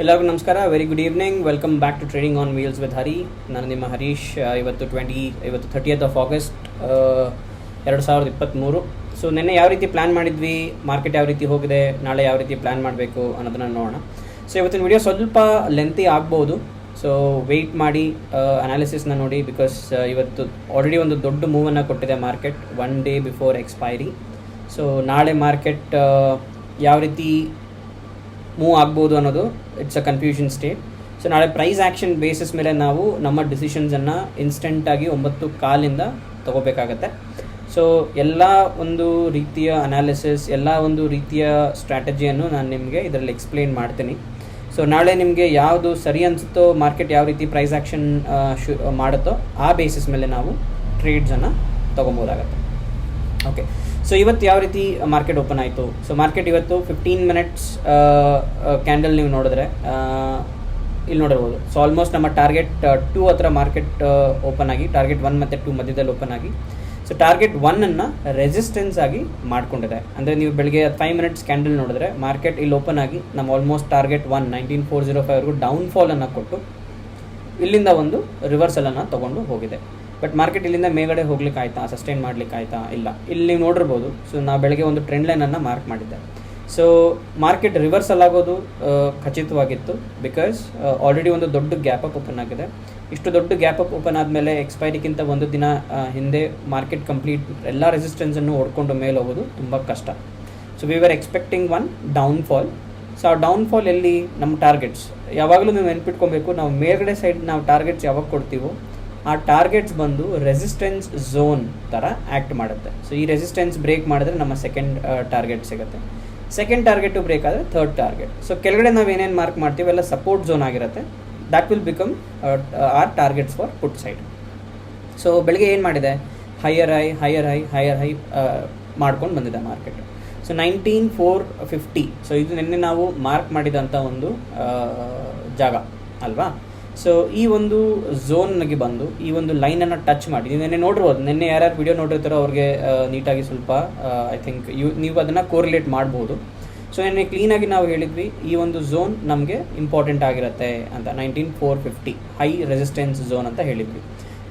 ಎಲ್ಲರಿಗೂ ನಮಸ್ಕಾರ. Very good evening. Welcome back to trading on wheels with Hari. ನಾನು ನಿಮ್ಮ ಹರೀಶ್. ಇವತ್ತು 30th ಆಫ್ ಆಗಸ್ಟ್ 2023. ಸೊ ನಿನ್ನೆ ಯಾವ ರೀತಿ ಪ್ಲ್ಯಾನ್ ಮಾಡಿದ್ವಿ, ಮಾರ್ಕೆಟ್ ಯಾವ ರೀತಿ ಹೋಗಿದೆ, ನಾಳೆ ಯಾವ ರೀತಿ ಪ್ಲ್ಯಾನ್ ಮಾಡಬೇಕು ಅನ್ನೋದನ್ನು ನೋಡೋಣ. ಸೊ ಇವತ್ತಿನ ವಿಡಿಯೋ ಸ್ವಲ್ಪ ಲೆಂತಿ ಆಗ್ಬೋದು. ಸೊ ವೆಯ್ಟ್ ಮಾಡಿ ಅನಾಲಿಸಿಸ್ನ ನೋಡಿ. ಬಿಕಾಸ್ ಇವತ್ತು ಆಲ್ರೆಡಿ ಒಂದು ದೊಡ್ಡ ಮೂವನ್ನು ಕೊಟ್ಟಿದೆ market 1 day before expiry. So ನಾಳೆ ಮಾರ್ಕೆಟ್ ಯಾವ ರೀತಿ ಮೂವ್ ಆಗ್ಬೋದು ಅನ್ನೋದು it's a confusion state. So ನಾಳೆ ಪ್ರೈಸ್ ಆ್ಯಕ್ಷನ್ ಬೇಸಿಸ್ ಮೇಲೆ ನಾವು ನಮ್ಮ ಡಿಸಿಷನ್ಸನ್ನು ಇನ್ಸ್ಟೆಂಟಾಗಿ 9:15 ತೊಗೋಬೇಕಾಗತ್ತೆ. ಸೊ ಎಲ್ಲ ಒಂದು ರೀತಿಯ ಅನಾಲಿಸಿಸ್, ಎಲ್ಲ ಒಂದು ರೀತಿಯ ಸ್ಟ್ರಾಟಜಿಯನ್ನು ನಾನು ನಿಮಗೆ ಇದರಲ್ಲಿ ಎಕ್ಸ್ಪ್ಲೇನ್ ಮಾಡ್ತೀನಿ. ಸೊ ನಾಳೆ ನಿಮಗೆ ಯಾವುದು ಸರಿ ಅನಿಸುತ್ತೋ, ಮಾರ್ಕೆಟ್ ಯಾವ ರೀತಿ ಪ್ರೈಸ್ ಆ್ಯಕ್ಷನ್ ಮಾಡುತ್ತೋ ಆ ಬೇಸಿಸ್ ಮೇಲೆ ನಾವು ಟ್ರೇಡ್ಸನ್ನು ತೊಗೊಬೋದಾಗತ್ತೆ. ಓಕೆ, ಸೊ ಇವತ್ತು ಯಾವ ರೀತಿ ಮಾರ್ಕೆಟ್ ಓಪನ್ ಆಯಿತು? ಸೊ ಮಾರ್ಕೆಟ್ ಇವತ್ತು 15 ಮಿನಿಟ್ಸ್ ಕ್ಯಾಂಡಲ್ ನೀವು ನೋಡಿದ್ರೆ ಇಲ್ಲಿ ನೋಡಿರ್ಬೋದು. ಸೊ ಆಲ್ಮೋಸ್ಟ್ ನಮ್ಮ ಟಾರ್ಗೆಟ್ 2 ಹತ್ರ ಮಾರ್ಕೆಟ್ ಓಪನ್ ಆಗಿ, ಟಾರ್ಗೆಟ್ 1 ಮತ್ತು 2 ಮಧ್ಯದಲ್ಲಿ ಓಪನ್ ಆಗಿ, ಸೊ ಟಾರ್ಗೆಟ್ 1 ರೆಸಿಸ್ಟೆನ್ಸ್ ಆಗಿ ಮಾಡ್ಕೊಂಡಿದೆ. ಅಂದರೆ ನೀವು ಬೆಳಗ್ಗೆ 5 ಮಿನಿಟ್ಸ್ ಕ್ಯಾಂಡಲ್ ನೋಡಿದ್ರೆ ಮಾರ್ಕೆಟ್ ಇಲ್ಲಿ ಓಪನ್ ಆಗಿ ನಮ್ಮ ಆಲ್ಮೋಸ್ಟ್ ಟಾರ್ಗೆಟ್ 1 19,405 ಡೌನ್ಫಾಲನ್ನು ಕೊಟ್ಟು ಇಲ್ಲಿಂದ ಒಂದು ರಿವರ್ಸಲನ್ನು ತೊಗೊಂಡು ಹೋಗಿದೆ. ಬಟ್ ಮಾರ್ಕೆಟ್ ಇಲ್ಲಿಂದ ಮೇಗಡೆ ಹೋಗ್ಲಿಕ್ಕೆ ಆಯ್ತಾ, ಸಸ್ಟೈನ್ ಮಾಡ್ಲಿಕ್ಕೆ ಆಯ್ತಾ? ಇಲ್ಲ. ಇಲ್ಲಿ ನೀವು ನೋಡಿರ್ಬೋದು. ಸೊ ನಾವು ಬೆಳಗ್ಗೆ ಒಂದು ಟ್ರೆಂಡ್ ಲೈನನ್ನು ಮಾರ್ಕ್ ಮಾಡಿದ್ದೆ. ಸೊ ಮಾರ್ಕೆಟ್ ರಿವರ್ಸಲ್ ಆಗೋದು ಖಚಿತವಾಗಿತ್ತು. ಬಿಕಾಸ್ ಆಲ್ರೆಡಿ ಒಂದು ದೊಡ್ಡ ಗ್ಯಾಪ್ ಅಪ್ ಓಪನ್ ಆಗಿದೆ. ಇಷ್ಟು ದೊಡ್ಡ ಗ್ಯಾಪ್ ಅಪ್ ಓಪನ್ ಆದಮೇಲೆ ಎಕ್ಸ್ಪೈರಿಗಿಂತ ಒಂದು ದಿನ ಹಿಂದೆ ಮಾರ್ಕೆಟ್ ಕಂಪ್ಲೀಟ್ ಎಲ್ಲ ರೆಸಿಸ್ಟೆನ್ಸನ್ನು ಓಡ್ಕೊಂಡು ಮೇಲೆ ಹೋಗೋದು ತುಂಬ ಕಷ್ಟ. So we are expecting one downfall. So ಆ ಡೌನ್ಫಾಲ್ ಎಲ್ಲಿ? ನಮ್ಮ ಟಾರ್ಗೆಟ್ಸ್ ಯಾವಾಗಲೂ ನೀವು ನೆನ್ಪಿಟ್ಕೊಬೇಕು. ನಾವು ಮೇಲ್ಗಡೆ ಸೈಡ್ ನಾವು ಟಾರ್ಗೆಟ್ಸ್ ಯಾವಾಗ ಕೊಡ್ತೀವೋ ಆ ಟಾರ್ಗೆಟ್ಸ್ ಬಂದು ರೆಸಿಸ್ಟೆನ್ಸ್ ಝೋನ್ ಥರ ಆ್ಯಕ್ಟ್ ಮಾಡುತ್ತೆ. ಸೊ ಈ ರೆಸಿಸ್ಟೆನ್ಸ್ ಬ್ರೇಕ್ ಮಾಡಿದ್ರೆ ನಮ್ಮ ಸೆಕೆಂಡ್ ಟಾರ್ಗೆಟ್ ಸಿಗುತ್ತೆ. ಸೆಕೆಂಡ್ ಟಾರ್ಗೆಟು ಬ್ರೇಕ್ ಆದರೆ ಥರ್ಡ್ ಟಾರ್ಗೆಟ್. ಸೊ ಕೆಳಗಡೆ ನಾವು ಏನೇನು ಮಾರ್ಕ್ ಮಾಡ್ತೀವಿ ಎಲ್ಲ ಸಪೋರ್ಟ್ ಝೋನ್ ಆಗಿರುತ್ತೆ. That will become our targets for put side. So ಬೆಳಗ್ಗೆ ಏನು ಮಾಡಿದೆ? ಹೈಯರ್ ಹೈ ಮಾಡ್ಕೊಂಡು ಬಂದಿದೆ ಮಾರ್ಕೆಟ್. ಸೊ 19,450. ಸೊ ಇದು ನಿನ್ನೆ ನಾವು ಮಾರ್ಕ್ ಮಾಡಿದಂಥ ಒಂದು ಜಾಗ ಅಲ್ವಾ? ಸೊ ಈ ಒಂದು ಝೋನ್ಗೆ ಬಂದು ಈ ಒಂದು ಲೈನನ್ನು ಟಚ್ ಮಾಡಿ, ನೀವು ನಿನ್ನೆ ನೋಡಿರ್ಬೋದು. ನಿನ್ನೆ ಯಾರ್ಯಾರು ವಿಡಿಯೋ ನೋಡಿರ್ತಾರೋ ಅವ್ರಿಗೆ ನೀಟಾಗಿ ಸ್ವಲ್ಪ ಐ ಥಿಂಕ್ ನೀವು ಅದನ್ನು ಕೋರಿಲೇಟ್ ಮಾಡ್ಬೋದು. ಸೊ ನಿನ್ನೆ ಕ್ಲೀನಾಗಿ ನಾವು ಹೇಳಿದ್ವಿ ಈ ಒಂದು ಝೋನ್ ನಮಗೆ ಇಂಪಾರ್ಟೆಂಟ್ ಆಗಿರುತ್ತೆ ಅಂತ. 19,450 ಹೈ ರೆಸಿಸ್ಟೆನ್ಸ್ ಝೋನ್ ಅಂತ ಹೇಳಿದ್ವಿ.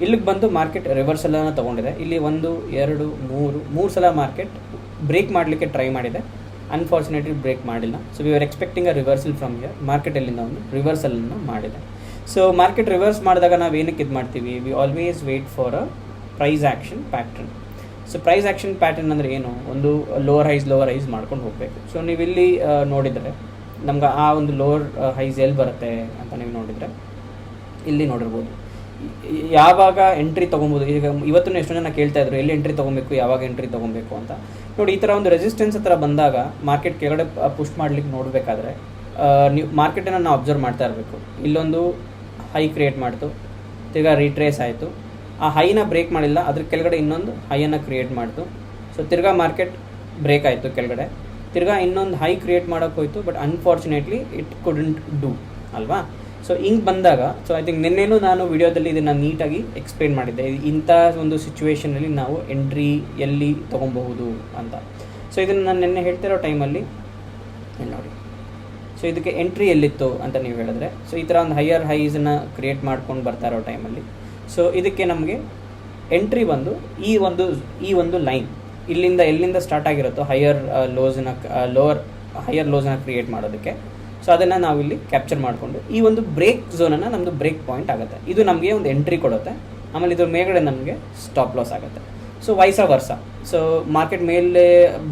ಇಲ್ಲಿಗೆ ಬಂದು ಮಾರ್ಕೆಟ್ ರಿವರ್ಸಲನ್ನು ತೊಗೊಂಡಿದೆ. ಇಲ್ಲಿ 1 2 3 ಸಲ ಮಾರ್ಕೆಟ್ ಬ್ರೇಕ್ ಮಾಡಲಿಕ್ಕೆ ಟ್ರೈ ಮಾಡಿದೆ. ಅನ್ಫಾರ್ಚುನೇಟ್ಲಿ ಬ್ರೇಕ್ ಮಾಡಿಲ್ಲ. So we are expecting a reversal from here. Market ಎಲ್ಲಿಂದ ಒಂದು ರಿವರ್ಸಲನ್ನು ಮಾಡಿದೆ. ಸೊ ಮಾರ್ಕೆಟ್ ರಿವರ್ಸ್ ಮಾಡಿದಾಗ ನಾವು ಏನಕ್ಕೆ ಇದು ಮಾಡ್ತೀವಿ? We always wait for a price action pattern. So price action pattern ಅಂದರೆ ಏನು? ಒಂದು ಲೋವರ್ ಹೈಸ್ ಮಾಡ್ಕೊಂಡು ಹೋಗಬೇಕು. ಸೊ ನೀವು ಇಲ್ಲಿ ನೋಡಿದರೆ ನಮ್ಗೆ ಆ ಒಂದು ಲೋವರ್ ಹೈಸ್ ಎಲ್ಲಿ ಬರುತ್ತೆ ಅಂತ ನೀವು ನೋಡಿದರೆ ಇಲ್ಲಿ ನೋಡಿರ್ಬೋದು. ಯಾವಾಗ ಎಂಟ್ರಿ ತೊಗೊಬೋದು? ಈಗ ಇವತ್ತು ಎಷ್ಟೋ ಜನ ಕೇಳ್ತಾ ಇದ್ರು ಎಲ್ಲಿ ಎಂಟ್ರಿ ತೊಗೊಬೇಕು, ಯಾವಾಗ ಎಂಟ್ರಿ ತೊಗೊಬೇಕು ಅಂತ. ನೋಡಿ, ಈ ಥರ ಒಂದು ರೆಸಿಸ್ಟೆನ್ಸ್ ಹತ್ರ ಬಂದಾಗ ಮಾರ್ಕೆಟ್ ಕೆಳಗಡೆ ಪುಷ್ ಮಾಡ್ಲಿಕ್ಕೆ ನೋಡಬೇಕಾದ್ರೆ ನೀವು ಮಾರ್ಕೆಟನ್ನು ನಾವು ಅಬ್ಸರ್ವ್ ಮಾಡ್ತಾ ಇರಬೇಕು. ಇಲ್ಲೊಂದು ಹೈ ಕ್ರಿಯೇಟ್ ಮಾಡ್ತು, ತಿರ್ಗಾ ರಿಟ್ರೇಸ್ ಆಯಿತು. ಆ ಹೈನ ಬ್ರೇಕ್ ಮಾಡಿಲ್ಲ, ಅದ್ರ ಕೆಳಗಡೆ ಇನ್ನೊಂದು ಹೈಯನ್ನು ಕ್ರಿಯೇಟ್ ಮಾಡ್ತು. ಸೊ ತಿರ್ಗಾ ಮಾರ್ಕೆಟ್ ಬ್ರೇಕ್ ಆಯಿತು ಕೆಳಗಡೆ, ತಿರ್ಗಾ ಇನ್ನೊಂದು ಹೈ ಕ್ರಿಯೇಟ್ ಮಾಡೋಕ್ಕೆ ಹೋಯಿತು. But unfortunately it couldn't do ಅಲ್ವಾ? ಸೊ ಹಿಂಗೆ ಬಂದಾಗ, ಸೊ ಐ ಥಿಂಕ್ ನಿನ್ನೇನು ನಾನು ವಿಡಿಯೋದಲ್ಲಿ ಇದನ್ನು ನೀಟಾಗಿ ಎಕ್ಸ್ಪ್ಲೇನ್ ಮಾಡಿದ್ದೆ. ಇಂಥ ಒಂದು ಸಿಚುವೇಷನಲ್ಲಿ ನಾವು ಎಂಟ್ರಿ ಎಲ್ಲಿ ತೊಗೊಬಹುದು ಅಂತ. ಸೊ ಇದನ್ನು ನಾನು ನಿನ್ನೆ ಹೇಳ್ತಿರೋ ಟೈಮಲ್ಲಿ ನೋಡಿ, ಸೊ ಇದಕ್ಕೆ ಎಂಟ್ರಿ ಎಲ್ಲಿತ್ತು ಅಂತ ನೀವು ಹೇಳಿದ್ರೆ, ಸೊ ಈ ಥರ ಒಂದು ಹೈಯರ್ ಹೈಸನ್ನು ಕ್ರಿಯೇಟ್ ಮಾಡ್ಕೊಂಡು ಬರ್ತಾ ಇರೋ ಟೈಮಲ್ಲಿ, ಸೊ ಇದಕ್ಕೆ ನಮಗೆ ಎಂಟ್ರಿ ಬಂದು ಈ ಒಂದು ಲೈನ್ ಎಲ್ಲಿಂದ ಸ್ಟಾರ್ಟ್ ಆಗಿರುತ್ತೋ ಹೈಯರ್ ಲೋಸನ್ನು ಕ್ರಿಯೇಟ್ ಮಾಡೋದಕ್ಕೆ. ಸೊ ಅದನ್ನು ನಾವು ಇಲ್ಲಿ ಕ್ಯಾಪ್ಚರ್ ಮಾಡಿಕೊಂಡು ಈ ಒಂದು ಬ್ರೇಕ್ ಝೋನನ್ನು ನಮ್ಮದು ಬ್ರೇಕ್ ಪಾಯಿಂಟ್ ಆಗುತ್ತೆ. ಇದು ನಮಗೆ ಒಂದು ಎಂಟ್ರಿ ಕೊಡುತ್ತೆ. ಆಮೇಲೆ ಇದ್ರ ಮೇಲ್ಗಡೆ ನಮಗೆ ಸ್ಟಾಪ್ ಲಾಸ್ ಆಗುತ್ತೆ. ಸೊ ವೈಸ ವರ್ಸ. ಸೊ ಮಾರ್ಕೆಟ್ ಮೇಲೆ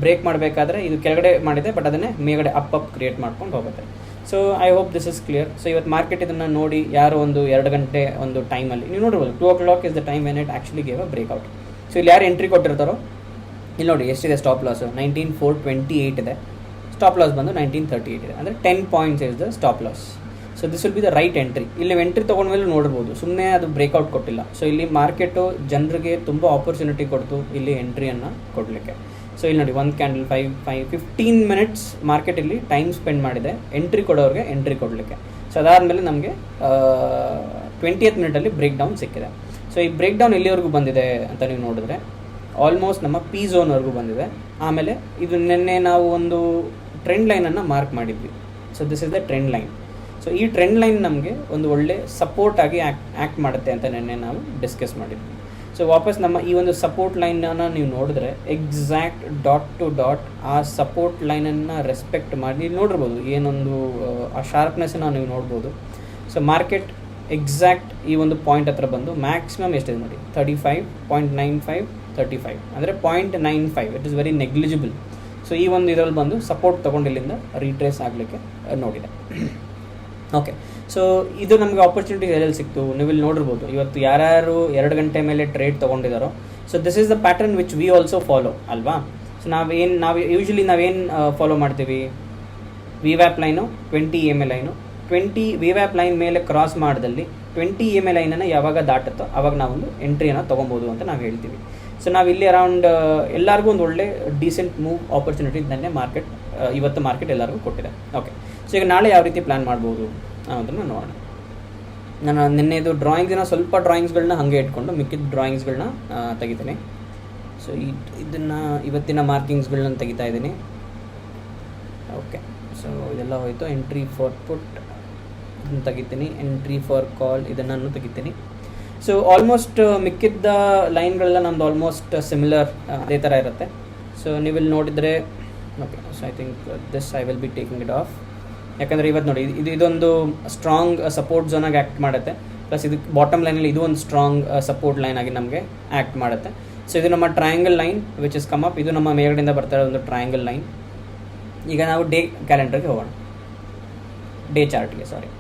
ಬ್ರೇಕ್ ಮಾಡಬೇಕಾದ್ರೆ ಇದು ಕೆಳಗಡೆ ಮಾಡಿದೆ, ಬಟ್ ಅದನ್ನೇ ಮೇಲ್ಗಡೆ ಅಪ್ ಕ್ರಿಯೇಟ್ ಮಾಡ್ಕೊಂಡು ಹೋಗುತ್ತೆ. So I hope this is clear. So ಇವತ್ತು ಮಾರ್ಕೆಟ್ ಇದನ್ನು ನೋಡಿ ಯಾರು ಒಂದು 2 ಗಂಟೆ ಒಂದು ಟೈಮಲ್ಲಿ ನೀವು ನೋಡ್ಬೋದು 2 o'clock is the time when it actually gave a breakout. So ಇಲ್ಲಿ ಯಾರು ಎಂಟ್ರಿ ಕೊಟ್ಟಿರ್ತಾರೋ ಇಲ್ಲಿ ನೋಡಿ ಎಷ್ಟಿದೆ ಸ್ಟಾಪ್ ಲಾಸು. 19,428 ಇದೆ. ಸ್ಟಾಪ್ ಲಾಸ್ ಬಂದು 19,38 ಇದೆ. ಅಂದರೆ 10 points is the stop loss. So this will be the right entry. ಇಲ್ಲಿ ಎಂಟ್ರಿ ತೊಗೊಂಡ್ಮೇಲೆ ನೋಡ್ಬೋದು, ಸುಮ್ಮನೆ ಅದು ಬ್ರೇಕ್ಔಟ್ ಕೊಟ್ಟಿಲ್ಲ. ಸೊ ಇಲ್ಲಿ ಮಾರ್ಕೆಟು ಜನರಿಗೆ ತುಂಬ ಆಪರ್ಚುನಿಟಿ ಕೊಡ್ತು ಇಲ್ಲಿ ಎಂಟ್ರಿಯನ್ನು ಕೊಡಲಿಕ್ಕೆ. ಸೊ ಇಲ್ಲಿ ನೋಡಿ 1 ಕ್ಯಾಂಡಲ್ 15 ಮಿನಿಟ್ಸ್ ಮಾರ್ಕೆಟ್ ಇಲ್ಲಿ ಟೈಮ್ ಸ್ಪೆಂಡ್ ಮಾಡಿದೆ ಎಂಟ್ರಿ ಕೊಡೋರಿಗೆ ಎಂಟ್ರಿ ಕೊಡಲಿಕ್ಕೆ. ಸೊ ಅದಾದಮೇಲೆ ನಮಗೆ 20th ಮಿನಿಟಲ್ಲಿ ಬ್ರೇಕ್ ಡೌನ್ ಸಿಕ್ಕಿದೆ. ಸೊ ಈ ಬ್ರೇಕ್ ಡೌನ್ ಎಲ್ಲಿವರೆಗೂ ಬಂದಿದೆ ಅಂತ ನೀವು ನೋಡಿದ್ರೆ ಆಲ್ಮೋಸ್ಟ್ ನಮ್ಮ ಪಿ ಝೋನ್ವರೆಗೂ ಬಂದಿದೆ. ಆಮೇಲೆ ಇದು ನಿನ್ನೆ ನಾವು ಒಂದು ಟ್ರೆಂಡ್ ಲೈನನ್ನು ಮಾರ್ಕ್ ಮಾಡಿದ್ವಿ. So this is the trend line. So ಈ ಟ್ರೆಂಡ್ ಲೈನ್ ನಮಗೆ ಒಂದು ಒಳ್ಳೆ ಸಪೋರ್ಟ್ ಆಗಿ ಆ್ಯಕ್ಟ್ ಮಾಡುತ್ತೆ ಅಂತ ನೆನ್ನೆ ನಾವು ಡಿಸ್ಕಸ್ ಮಾಡಿದ್ವಿ. ಸೊ ವಾಪಸ್ ನಮ್ಮ ಈ ಒಂದು ಸಪೋರ್ಟ್ ಲೈನನ್ನು ನೀವು ನೋಡಿದ್ರೆ ಎಕ್ಸಾಕ್ಟ್ ಡಾಟ್ ಟು ಡಾಟ್ ಆ ಸಪೋರ್ಟ್ ಲೈನನ್ನು ರೆಸ್ಪೆಕ್ಟ್ ಮಾಡಿ ನೀವು ನೋಡಿರ್ಬೋದು, ಏನೊಂದು ಆ ಶಾರ್ಪ್ನೆಸ್ಸನ್ನು ನೀವು ನೋಡ್ಬೋದು. ಸೊ ಮಾರ್ಕೆಟ್ ಎಕ್ಸಾಕ್ಟ್ ಈ ಒಂದು ಪಾಯಿಂಟ್ ಹತ್ರ ಬಂದು ಮ್ಯಾಕ್ಸಿಮಮ್ ಎಷ್ಟಿದೆ ನೋಡಿ, 35.95 35 ಅಂದರೆ 0.95. It is very negligible. So ಈ ಒಂದು ಇದರಲ್ಲಿ ಬಂದು ಸಪೋರ್ಟ್ ತೊಗೊಂಡು ಇಲ್ಲಿಂದ ರೀಟ್ರೇಸ್ ಆಗಲಿಕ್ಕೆ ನೋಡಿದೆ. ಓಕೆ, ಸೊ ಇದು ನಮಗೆ ಆಪರ್ಚುನಿಟಿ ಎಲ್ಲೆಲ್ಲಿ ಸಿಕ್ತು ನೀವು ಇಲ್ಲಿ ನೋಡಿರ್ಬೋದು. ಇವತ್ತು ಯಾರ್ಯಾರು 2 ಗಂಟೆ ಮೇಲೆ ಟ್ರೇಡ್ ತೊಗೊಂಡಿದ್ದಾರೋ, so this is the pattern which we also follow ಅಲ್ವಾ. ಸೊ ನಾವು ಯೂಶ್ವಲಿ ನಾವೇನು ಫಾಲೋ ಮಾಡ್ತೀವಿ, ವಿವ್ಯಾಪ್ ಲೈನು 20 EMA ಲೈನು, 20 ವಿವ್ಯಾಪ್ ಲೈನ್ ಮೇಲೆ ಕ್ರಾಸ್ ಮಾಡಿದಲ್ಲಿ 20 EMA ಲೈನನ್ನು ಯಾವಾಗ ದಾಟುತ್ತೋ ಆವಾಗ ನಾವೊಂದು ಎಂಟ್ರಿಯನ್ನು ತೊಗೊಬೋದು ಅಂತ ನಾವು ಹೇಳ್ತೀವಿ. ಸೊ ನಾವು ಇಲ್ಲಿ ಅರೌಂಡ್ ಎಲ್ಲರಿಗೂ ಒಂದು ಒಳ್ಳೆ ಡೀಸೆಂಟ್ ಮೂವ್ ಆಪರ್ಚುನಿಟಿ ಇದನ್ನೇ ಇವತ್ತು ಮಾರ್ಕೆಟ್ ಎಲ್ಲರಿಗೂ ಕೊಟ್ಟಿದೆ. ಓಕೆ, ಸೊ ಈಗ ನಾಳೆ ಯಾವ ರೀತಿ ಪ್ಲ್ಯಾನ್ ಮಾಡ್ಬೋದು ಅನ್ನೋದನ್ನು ನೋಡೋಣ. ನಾನು ನಿನ್ನೆದು ಸ್ವಲ್ಪ ಡ್ರಾಯಿಂಗ್ಸ್ಗಳನ್ನ ಹಾಗೆ ಇಟ್ಕೊಂಡು ಮಿಕ್ಕಿದ ಡ್ರಾಯಿಂಗ್ಸ್ಗಳನ್ನ ತೆಗಿತೀನಿ. ಸೊ ಇದನ್ನು ಇವತ್ತಿನ ಮಾರ್ಕಿಂಗ್ಸ್ಗಳನ್ನ ತೆಗಿತಾ ಇದ್ದೀನಿ. ಓಕೆ, ಸೊ ಇದೆಲ್ಲ ಹೋಯಿತು. ಎಂಟ್ರಿ ಫಾರ್ ಪುಟ್ ಇದನ್ನು ತೆಗಿತೀನಿ, ಎಂಟ್ರಿ ಫಾರ್ ಕಾಲ್ ಇದನ್ನು ತೆಗಿತೀನಿ. ಸೊ ಆಲ್ಮೋಸ್ಟ್ ಮಿಕ್ಕಿದ್ದ ಲೈನ್ಗಳೆಲ್ಲ ನಮ್ದು ಆಲ್ಮೋಸ್ಟ್ ಸಿಮಿಲರ್ ಅದೇ ಥರ ಇರುತ್ತೆ. ಸೊ ನೀವಿಲ್ಲಿ ನೋಡಿದರೆ okay, so I think this I will be taking it off. ಯಾಕಂದರೆ ಇವತ್ತು ನೋಡಿ ಇದೊಂದು ಸ್ಟ್ರಾಂಗ್ ಸಪೋರ್ಟ್ ಝೋನಾಗಿ ಆ್ಯಕ್ಟ್ ಮಾಡುತ್ತೆ. ಪ್ಲಸ್ ಇದು ಬಾಟಮ್ ಲೈನಲ್ಲಿ ಇದು ಒಂದು ಸ್ಟ್ರಾಂಗ್ ಸಪೋರ್ಟ್ ಲೈನ್ ಆಗಿ ನಮಗೆ ಆ್ಯಕ್ಟ್ ಮಾಡುತ್ತೆ. ಸೊ ಇದು ನಮ್ಮ triangle line which is come up. ಇದು ನಮ್ಮ ಮೇಲ್ಗಡೆಯಿಂದ ಬರ್ತಾ ಇರೋ ಒಂದು ಟ್ರಯಾಂಗಲ್ ಲೈನ್. ಈಗ ನಾವು ಡೇ ಕ್ಯಾಲೆಂಡರ್ಗೆ ಹೋಗೋಣ, ಡೇ ಚಾರ್ಟ್ಗೆ ಸಾರಿ.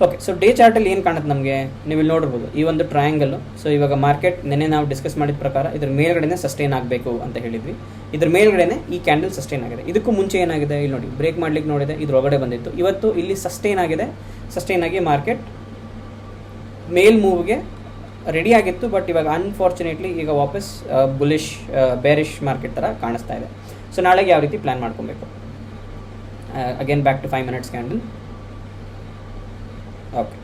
ಓಕೆ, ಸೊ ಡೇ ಚಾರ್ಟಲ್ಲಿ ಏನು ಕಾಣುತ್ತೆ ನಮಗೆ, ನೀವು ಇಲ್ಲಿ ನೋಡಿರ್ಬೋದು ಈ ಒಂದು ಟ್ರಯಾಂಗಲ್ಲು. ಸೊ ಇವಾಗ ಮಾರ್ಕೆಟ್ ನೆನ್ನೆ ನಾವು ಡಿಸ್ಕಸ್ ಮಾಡಿದ ಪ್ರಕಾರ ಇದ್ರ ಮೇಲ್ಗಡೆನೇ ಸಸ್ಟೈನ್ ಆಗಬೇಕು ಅಂತ ಹೇಳಿದ್ವಿ. ಇದ್ರ ಮೇಲ್ಗಡೆನೇ ಈ ಕ್ಯಾಂಡಲ್ ಸಸ್ಟೈನ್ ಆಗಿದೆ. ಇದಕ್ಕೂ ಮುಂಚೆ ಏನಾಗಿದೆ ಇಲ್ಲಿ ನೋಡಿ, ಬ್ರೇಕ್ ಮಾಡ್ಲಿಕ್ಕೆ ನೋಡಿದೆ, ಇದ್ರೊಳಗಡೆ ಬಂದಿತ್ತು. ಇವತ್ತು ಇಲ್ಲಿ ಸಸ್ಟೈನ್ ಆಗಿದೆ. ಸಸ್ಟೈನ್ ಆಗಿ ಮಾರ್ಕೆಟ್ ಮೇಲ್ ಮೂವ್ಗೆ ರೆಡಿ ಆಗಿತ್ತು. ಬಟ್ ಇವಾಗ ಅನ್ಫಾರ್ಚುನೇಟ್ಲಿ ಈಗ ವಾಪಸ್ ಬೇರಿಶ್ ಮಾರ್ಕೆಟ್ ಥರ ಕಾಣಿಸ್ತಾ ಇದೆ. ಸೊ ನಾಳೆಗೆ ಯಾವ ರೀತಿ ಪ್ಲ್ಯಾನ್ ಮಾಡ್ಕೊಬೇಕು, again back to 5 minutes candle. Okay,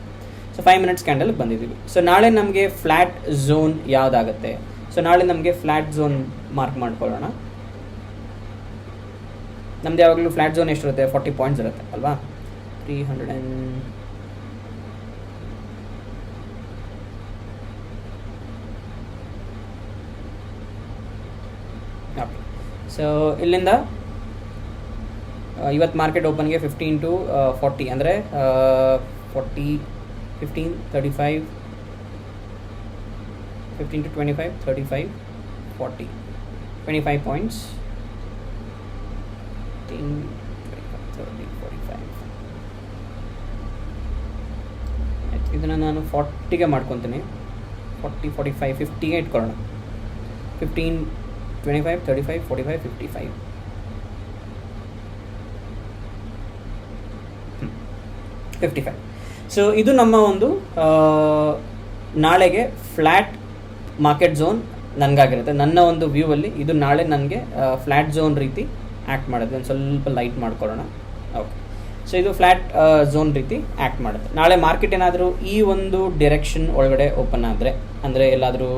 so 5 minutes ಕ್ಯಾಂಡಲ್ಗೆ ಬಂದಿದ್ದೀವಿ. ಸೊ ನಾಳೆ ನಮಗೆ ಫ್ಲ್ಯಾಟ್ ಝೋನ್ ಯಾವುದಾಗುತ್ತೆ, ಸೊ ನಾಳೆ ನಮಗೆ ಫ್ಲ್ಯಾಟ್ ಝೋನ್ ಮಾರ್ಕ್ ಮಾಡ್ಕೊಳ್ಳೋಣ. ನಮ್ದು ಯಾವಾಗಲೂ ಫ್ಲ್ಯಾಟ್ ಝೋನ್ ಎಷ್ಟಿರುತ್ತೆ, 40 points ಇರುತ್ತೆ ಅಲ್ವಾ. 300 ಓಕೆ. ಸೊ ಇಲ್ಲಿಂದ ಇವತ್ತು ಮಾರ್ಕೆಟ್ ಓಪನ್ಗೆ 15 to 40 ಅಂದರೆ 40, 15, 35, 15 to 25, 35, 40, 25 points, 15, 25, 30, 45. ಇದನ್ನು ನಾನು 40ಗೆ ಮಾಡ್ಕೊತೀನಿ. 40, 45, 50ಗೆ ಇಟ್ಕೊಳ್ಳೋಣ. 15, 25, 35, 45, 55. 55. ಸೊ ಇದು ನಮ್ಮ ಒಂದು ನಾಳೆಗೆ ಫ್ಲ್ಯಾಟ್ ಮಾರ್ಕೆಟ್ ಝೋನ್ ನನಗಾಗಿರುತ್ತೆ. ನನ್ನ ಒಂದು ವ್ಯೂವಲ್ಲಿ ಇದು ನಾಳೆ ನನಗೆ ಫ್ಲ್ಯಾಟ್ ಝೋನ್ ರೀತಿ ಆ್ಯಕ್ಟ್ ಮಾಡುತ್ತೆ. ಒಂದು ಸ್ವಲ್ಪ ಲೈಟ್ ಮಾಡ್ಕೊಳ್ಳೋಣ. ಓಕೆ, ಸೊ ಇದು ಫ್ಲ್ಯಾಟ್ ಝೋನ್ ರೀತಿ ಆ್ಯಕ್ಟ್ ಮಾಡುತ್ತೆ. ನಾಳೆ ಮಾರ್ಕೆಟ್ ಏನಾದರೂ ಈ ಒಂದು ಡೈರೆಕ್ಷನ್ ಒಳಗಡೆ ಓಪನ್ ಆದರೆ, ಅಂದರೆ ಎಲ್ಲಾದರೂ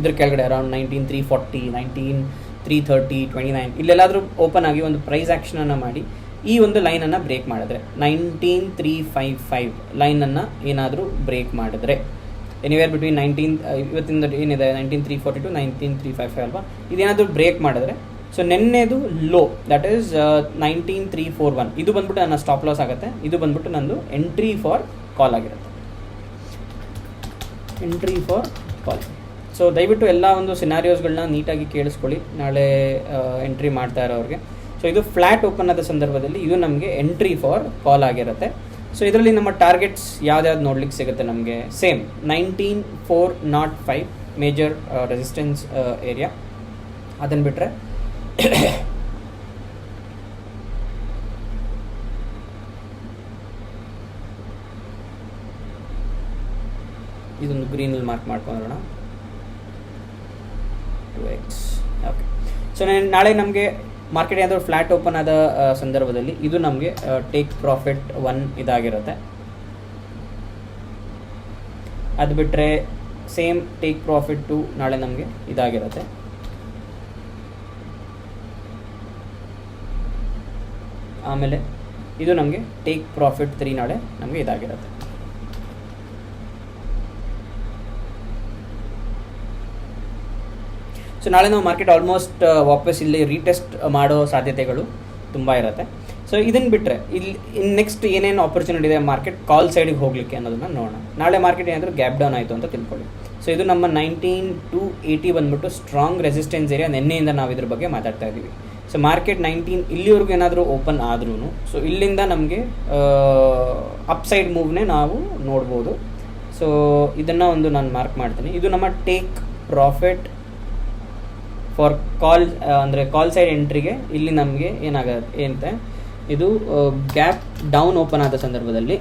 ಇದ್ರ ಕೆಳಗಡೆ ಅರೌಂಡ್ 19,340, 19,330, 29 ಇಲ್ಲೆಲ್ಲಾದರೂ ಓಪನ್ ಆಗಿ ಒಂದು ಪ್ರೈಸ್ ಆ್ಯಕ್ಷನನ್ನು ಮಾಡಿ ಈ ಒಂದು ಲೈನನ್ನು ಬ್ರೇಕ್ ಮಾಡಿದ್ರೆ, 19,355 ಲೈನನ್ನು ಏನಾದರೂ ಬ್ರೇಕ್ ಮಾಡಿದ್ರೆ, ಎನಿವೇರ್ ಬಿಟ್ವೀನ್ ಇವತ್ತಿಂದ ಏನಿದೆ 19,340 to 19,355 ಅಲ್ವಾ, ಇದೇನಾದರೂ ಬ್ರೇಕ್ ಮಾಡಿದ್ರೆ, ಸೊ ನೆನ್ನೆದು ಲೋ ದಟ್ ಈಸ್ 19,341 ಇದು ಬಂದ್ಬಿಟ್ಟು ನನ್ನ ಸ್ಟಾಪ್ ಲಾಸ್ ಆಗುತ್ತೆ. ಇದು ಬಂದ್ಬಿಟ್ಟು ನಂದು ಎಂಟ್ರಿ ಫಾರ್ ಕಾಲ್ ಆಗಿರುತ್ತೆ, ಎಂಟ್ರಿ ಫಾರ್ ಕಾಲ್. ಸೊ ದಯವಿಟ್ಟು ಎಲ್ಲ ಒಂದು ಸಿನಾರಿಯೋಸ್ಗಳನ್ನ ನೀಟಾಗಿ ಕೇಳಿಸ್ಕೊಳ್ಳಿ ನಾಳೆ ಎಂಟ್ರಿ ಮಾಡ್ತಾ ಇರೋರಿಗೆ. ಸೊ ಇದು ಫ್ಲ್ಯಾಟ್ ಓಪನ್ ಆದ ಸಂದರ್ಭದಲ್ಲಿ ಇದು ನಮಗೆ ಎಂಟ್ರಿ ಫಾರ್ ಕಾಲ್ ಆಗಿರುತ್ತೆ. ಸೊ ಇದರಲ್ಲಿ ನಮ್ಮ ಟಾರ್ಗೆಟ್ಸ್ ಯಾವ್ದಾವ್ದು ನೋಡ್ಲಿಕ್ಕೆ ಸಿಗುತ್ತೆ ನಮಗೆ, ಸೇಮ್ 19,405 ಮೇಜರ್ ರೆಸಿಸ್ಟೆನ್ಸ್ ಏರಿಯಾ. ಅದನ್ನು ಬಿಟ್ಟರೆ ಇದೊಂದು ಗ್ರೀನಲ್ಲಿ ಮಾರ್ಕ್ ಮಾಡ್ಕೊಂಡ್ರೋಣ 2x. ಓಕೆ, ಸೊ ನಾಳೆ ನಮಗೆ ಮಾರ್ಕೆಟ್ ಏನಾದರೂ ಫ್ಲ್ಯಾಟ್ ಓಪನ್ ಆದ ಸಂದರ್ಭದಲ್ಲಿ ಇದು ನಮಗೆ ಟೇಕ್ ಪ್ರಾಫಿಟ್ 1 ಇದಾಗಿರುತ್ತೆ. ಅದು ಬಿಟ್ಟರೆ ಸೇಮ್ ಟೇಕ್ ಪ್ರಾಫಿಟ್ 2 ನಾಳೆ ನಮಗೆ ಇದಾಗಿರುತ್ತೆ. ಆಮೇಲೆ ಇದು ನಮಗೆ ಟೇಕ್ ಪ್ರಾಫಿಟ್ 3 ನಾಳೆ ನಮಗೆ ಇದಾಗಿರುತ್ತೆ. ಸೊ ನಾಳೆ ನಾವು ಮಾರ್ಕೆಟ್ ಆಲ್ಮೋಸ್ಟ್ ವಾಪಸ್ ಇಲ್ಲಿ ರೀಟೆಸ್ಟ್ ಮಾಡೋ ಸಾಧ್ಯತೆಗಳು ತುಂಬ ಇರುತ್ತೆ. ಸೊ ಇದನ್ನು ಬಿಟ್ಟರೆ ಇಲ್ಲಿ ನೆಕ್ಸ್ಟ್ ಏನೇನು ಆಪರ್ಚುನಿಟಿ ಇದೆ ಮಾರ್ಕೆಟ್ ಕಾಲ್ ಸೈಡಿಗೆ ಹೋಗಲಿಕ್ಕೆ ಅನ್ನೋದನ್ನು ನೋಡೋಣ. ನಾಳೆ ಮಾರ್ಕೆಟ್ ಏನಾದರೂ ಗ್ಯಾಪ್ ಡೌನ್ ಆಯಿತು ಅಂತ ತಿಳ್ಕೊಳ್ಳಿ. ಸೊ ಇದು ನಮ್ಮ 19,280 ಬಂದ್ಬಿಟ್ಟು ಸ್ಟ್ರಾಂಗ್ ರೆಸಿಸ್ಟೆನ್ಸ್ ಏರಿಯಾ. ನಿನ್ನೆಯಿಂದ ನಾವು ಇದ್ರ ಬಗ್ಗೆ ಮಾತಾಡ್ತಾ ಇದ್ದೀವಿ. ಸೊ ಮಾರ್ಕೆಟ್ 19 ಇಲ್ಲಿವರೆಗೂ ಏನಾದರೂ ಓಪನ್ ಆದ್ರೂ ಸೊ ಇಲ್ಲಿಂದ ನಮಗೆ ಅಪ್ಸೈಡ್ ಮೂವ್ನೇ ನಾವು ನೋಡ್ಬೋದು. ಸೊ ಇದನ್ನು ಒಂದು ನಾನು ಮಾರ್ಕ್ ಮಾಡ್ತೀನಿ. ಇದು ನಮ್ಮ ಟೇಕ್ ಪ್ರಾಫಿಟ್ ಫಾರ್ ಕಾಲ್ ಅಂದರೆ ಕಾಲ್ ಸೈಡ್ ಎಂಟ್ರಿಗೆ ಇಲ್ಲಿ ನಮಗೆ ಏನಂತೆ ಇದು ಗ್ಯಾಪ್ ಡೌನ್ ಓಪನ್ ಆದ ಸಂದರ್ಭದಲ್ಲಿ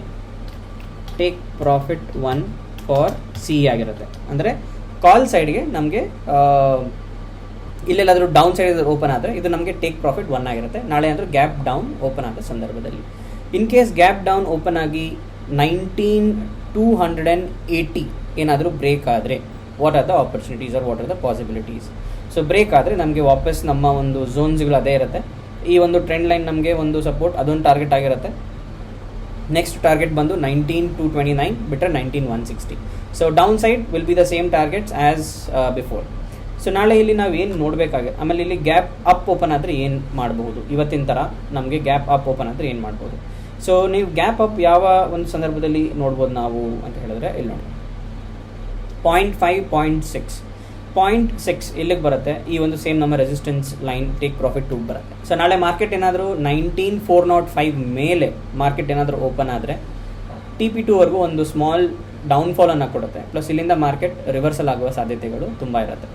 ಟೇಕ್ ಪ್ರಾಫಿಟ್ 1 ಫಾರ್ ಸಿ ಆಗಿರುತ್ತೆ. ಅಂದರೆ ಕಾಲ್ ಸೈಡ್ಗೆ ನಮಗೆ ಇಲ್ಲೆಲ್ಲಾದರೂ ಡೌನ್ ಸೈಡ್ ಓಪನ್ ಆದರೆ ಇದು ನಮಗೆ ಟೇಕ್ ಪ್ರಾಫಿಟ್ 1 ಆಗಿರುತ್ತೆ. ನಾಳೆ ಅಂದರೆ ಗ್ಯಾಪ್ ಡೌನ್ ಓಪನ್ ಆದ ಸಂದರ್ಭದಲ್ಲಿ in case gap down open ಆಗಿ 19,280 ಏನಾದರೂ ಬ್ರೇಕ್ ಆದರೆ what are the opportunities or what are the possibilities. So break ಆದರೆ ನಮಗೆ ವಾಪಸ್ ನಮ್ಮ ಒಂದು ಝೋನ್ಸ್ಗಳು ಅದೇ ಇರುತ್ತೆ. ಈ ಒಂದು ಟ್ರೆಂಡ್ ಲೈನ್ ನಮಗೆ ಒಂದು ಸಪೋರ್ಟ್ ಅದೊಂದು ಟಾರ್ಗೆಟ್ ಆಗಿರುತ್ತೆ. ನೆಕ್ಸ್ಟ್ ಟಾರ್ಗೆಟ್ ಬಂದು 19,229 ಬಿಟ್ಟರೆ 19,160. So down side will be the same targets as before. So ನಾಳೆ ಇಲ್ಲಿ ನಾವು ಏನು ನೋಡಬೇಕಾಗಿದೆ, ಆಮೇಲೆ ಇಲ್ಲಿ ಗ್ಯಾಪ್ ಅಪ್ ಓಪನ್ ಆದರೆ ಏನು ಮಾಡಬಹುದು, ಇವತ್ತಿನ ಥರ ನಮಗೆ ಗ್ಯಾಪ್ ಅಪ್ ಓಪನ್ ಆದರೆ ಏನು ಮಾಡ್ಬೋದು. ಸೊ ನೀವು ಗ್ಯಾಪ್ ಅಪ್ ಯಾವ ಒಂದು ಸಂದರ್ಭದಲ್ಲಿ ನೋಡ್ಬೋದು ನಾವು ಅಂತ ಹೇಳಿದ್ರೆ ಇಲ್ಲಿ ನೋಡಿ 0.5, 0.6 ಇಲ್ಲಿಗೆ ಬರುತ್ತೆ. ಈ ಒಂದು ಸೇಮ್ ನಮ್ಮ ರೆಸಿಸ್ಟೆನ್ಸ್ ಲೈನ್ ಟೇಕ್ ಪ್ರಾಫಿಟ್ 2 ಬರುತ್ತೆ. ಸೊ ನಾಳೆ ಮಾರ್ಕೆಟ್ ಏನಾದರೂ 19,405 ಮೇಲೆ ಮಾರ್ಕೆಟ್ ಏನಾದರೂ ಓಪನ್ ಆದರೆ TP2ವರೆಗೂ ಒಂದು ಸ್ಮಾಲ್ ಡೌನ್ಫಾಲನ್ನು ಕೊಡುತ್ತೆ. ಪ್ಲಸ್ ಇಲ್ಲಿಂದ ಮಾರ್ಕೆಟ್ ರಿವರ್ಸಲ್ ಆಗುವ ಸಾಧ್ಯತೆಗಳು ತುಂಬ ಇರುತ್ತೆ.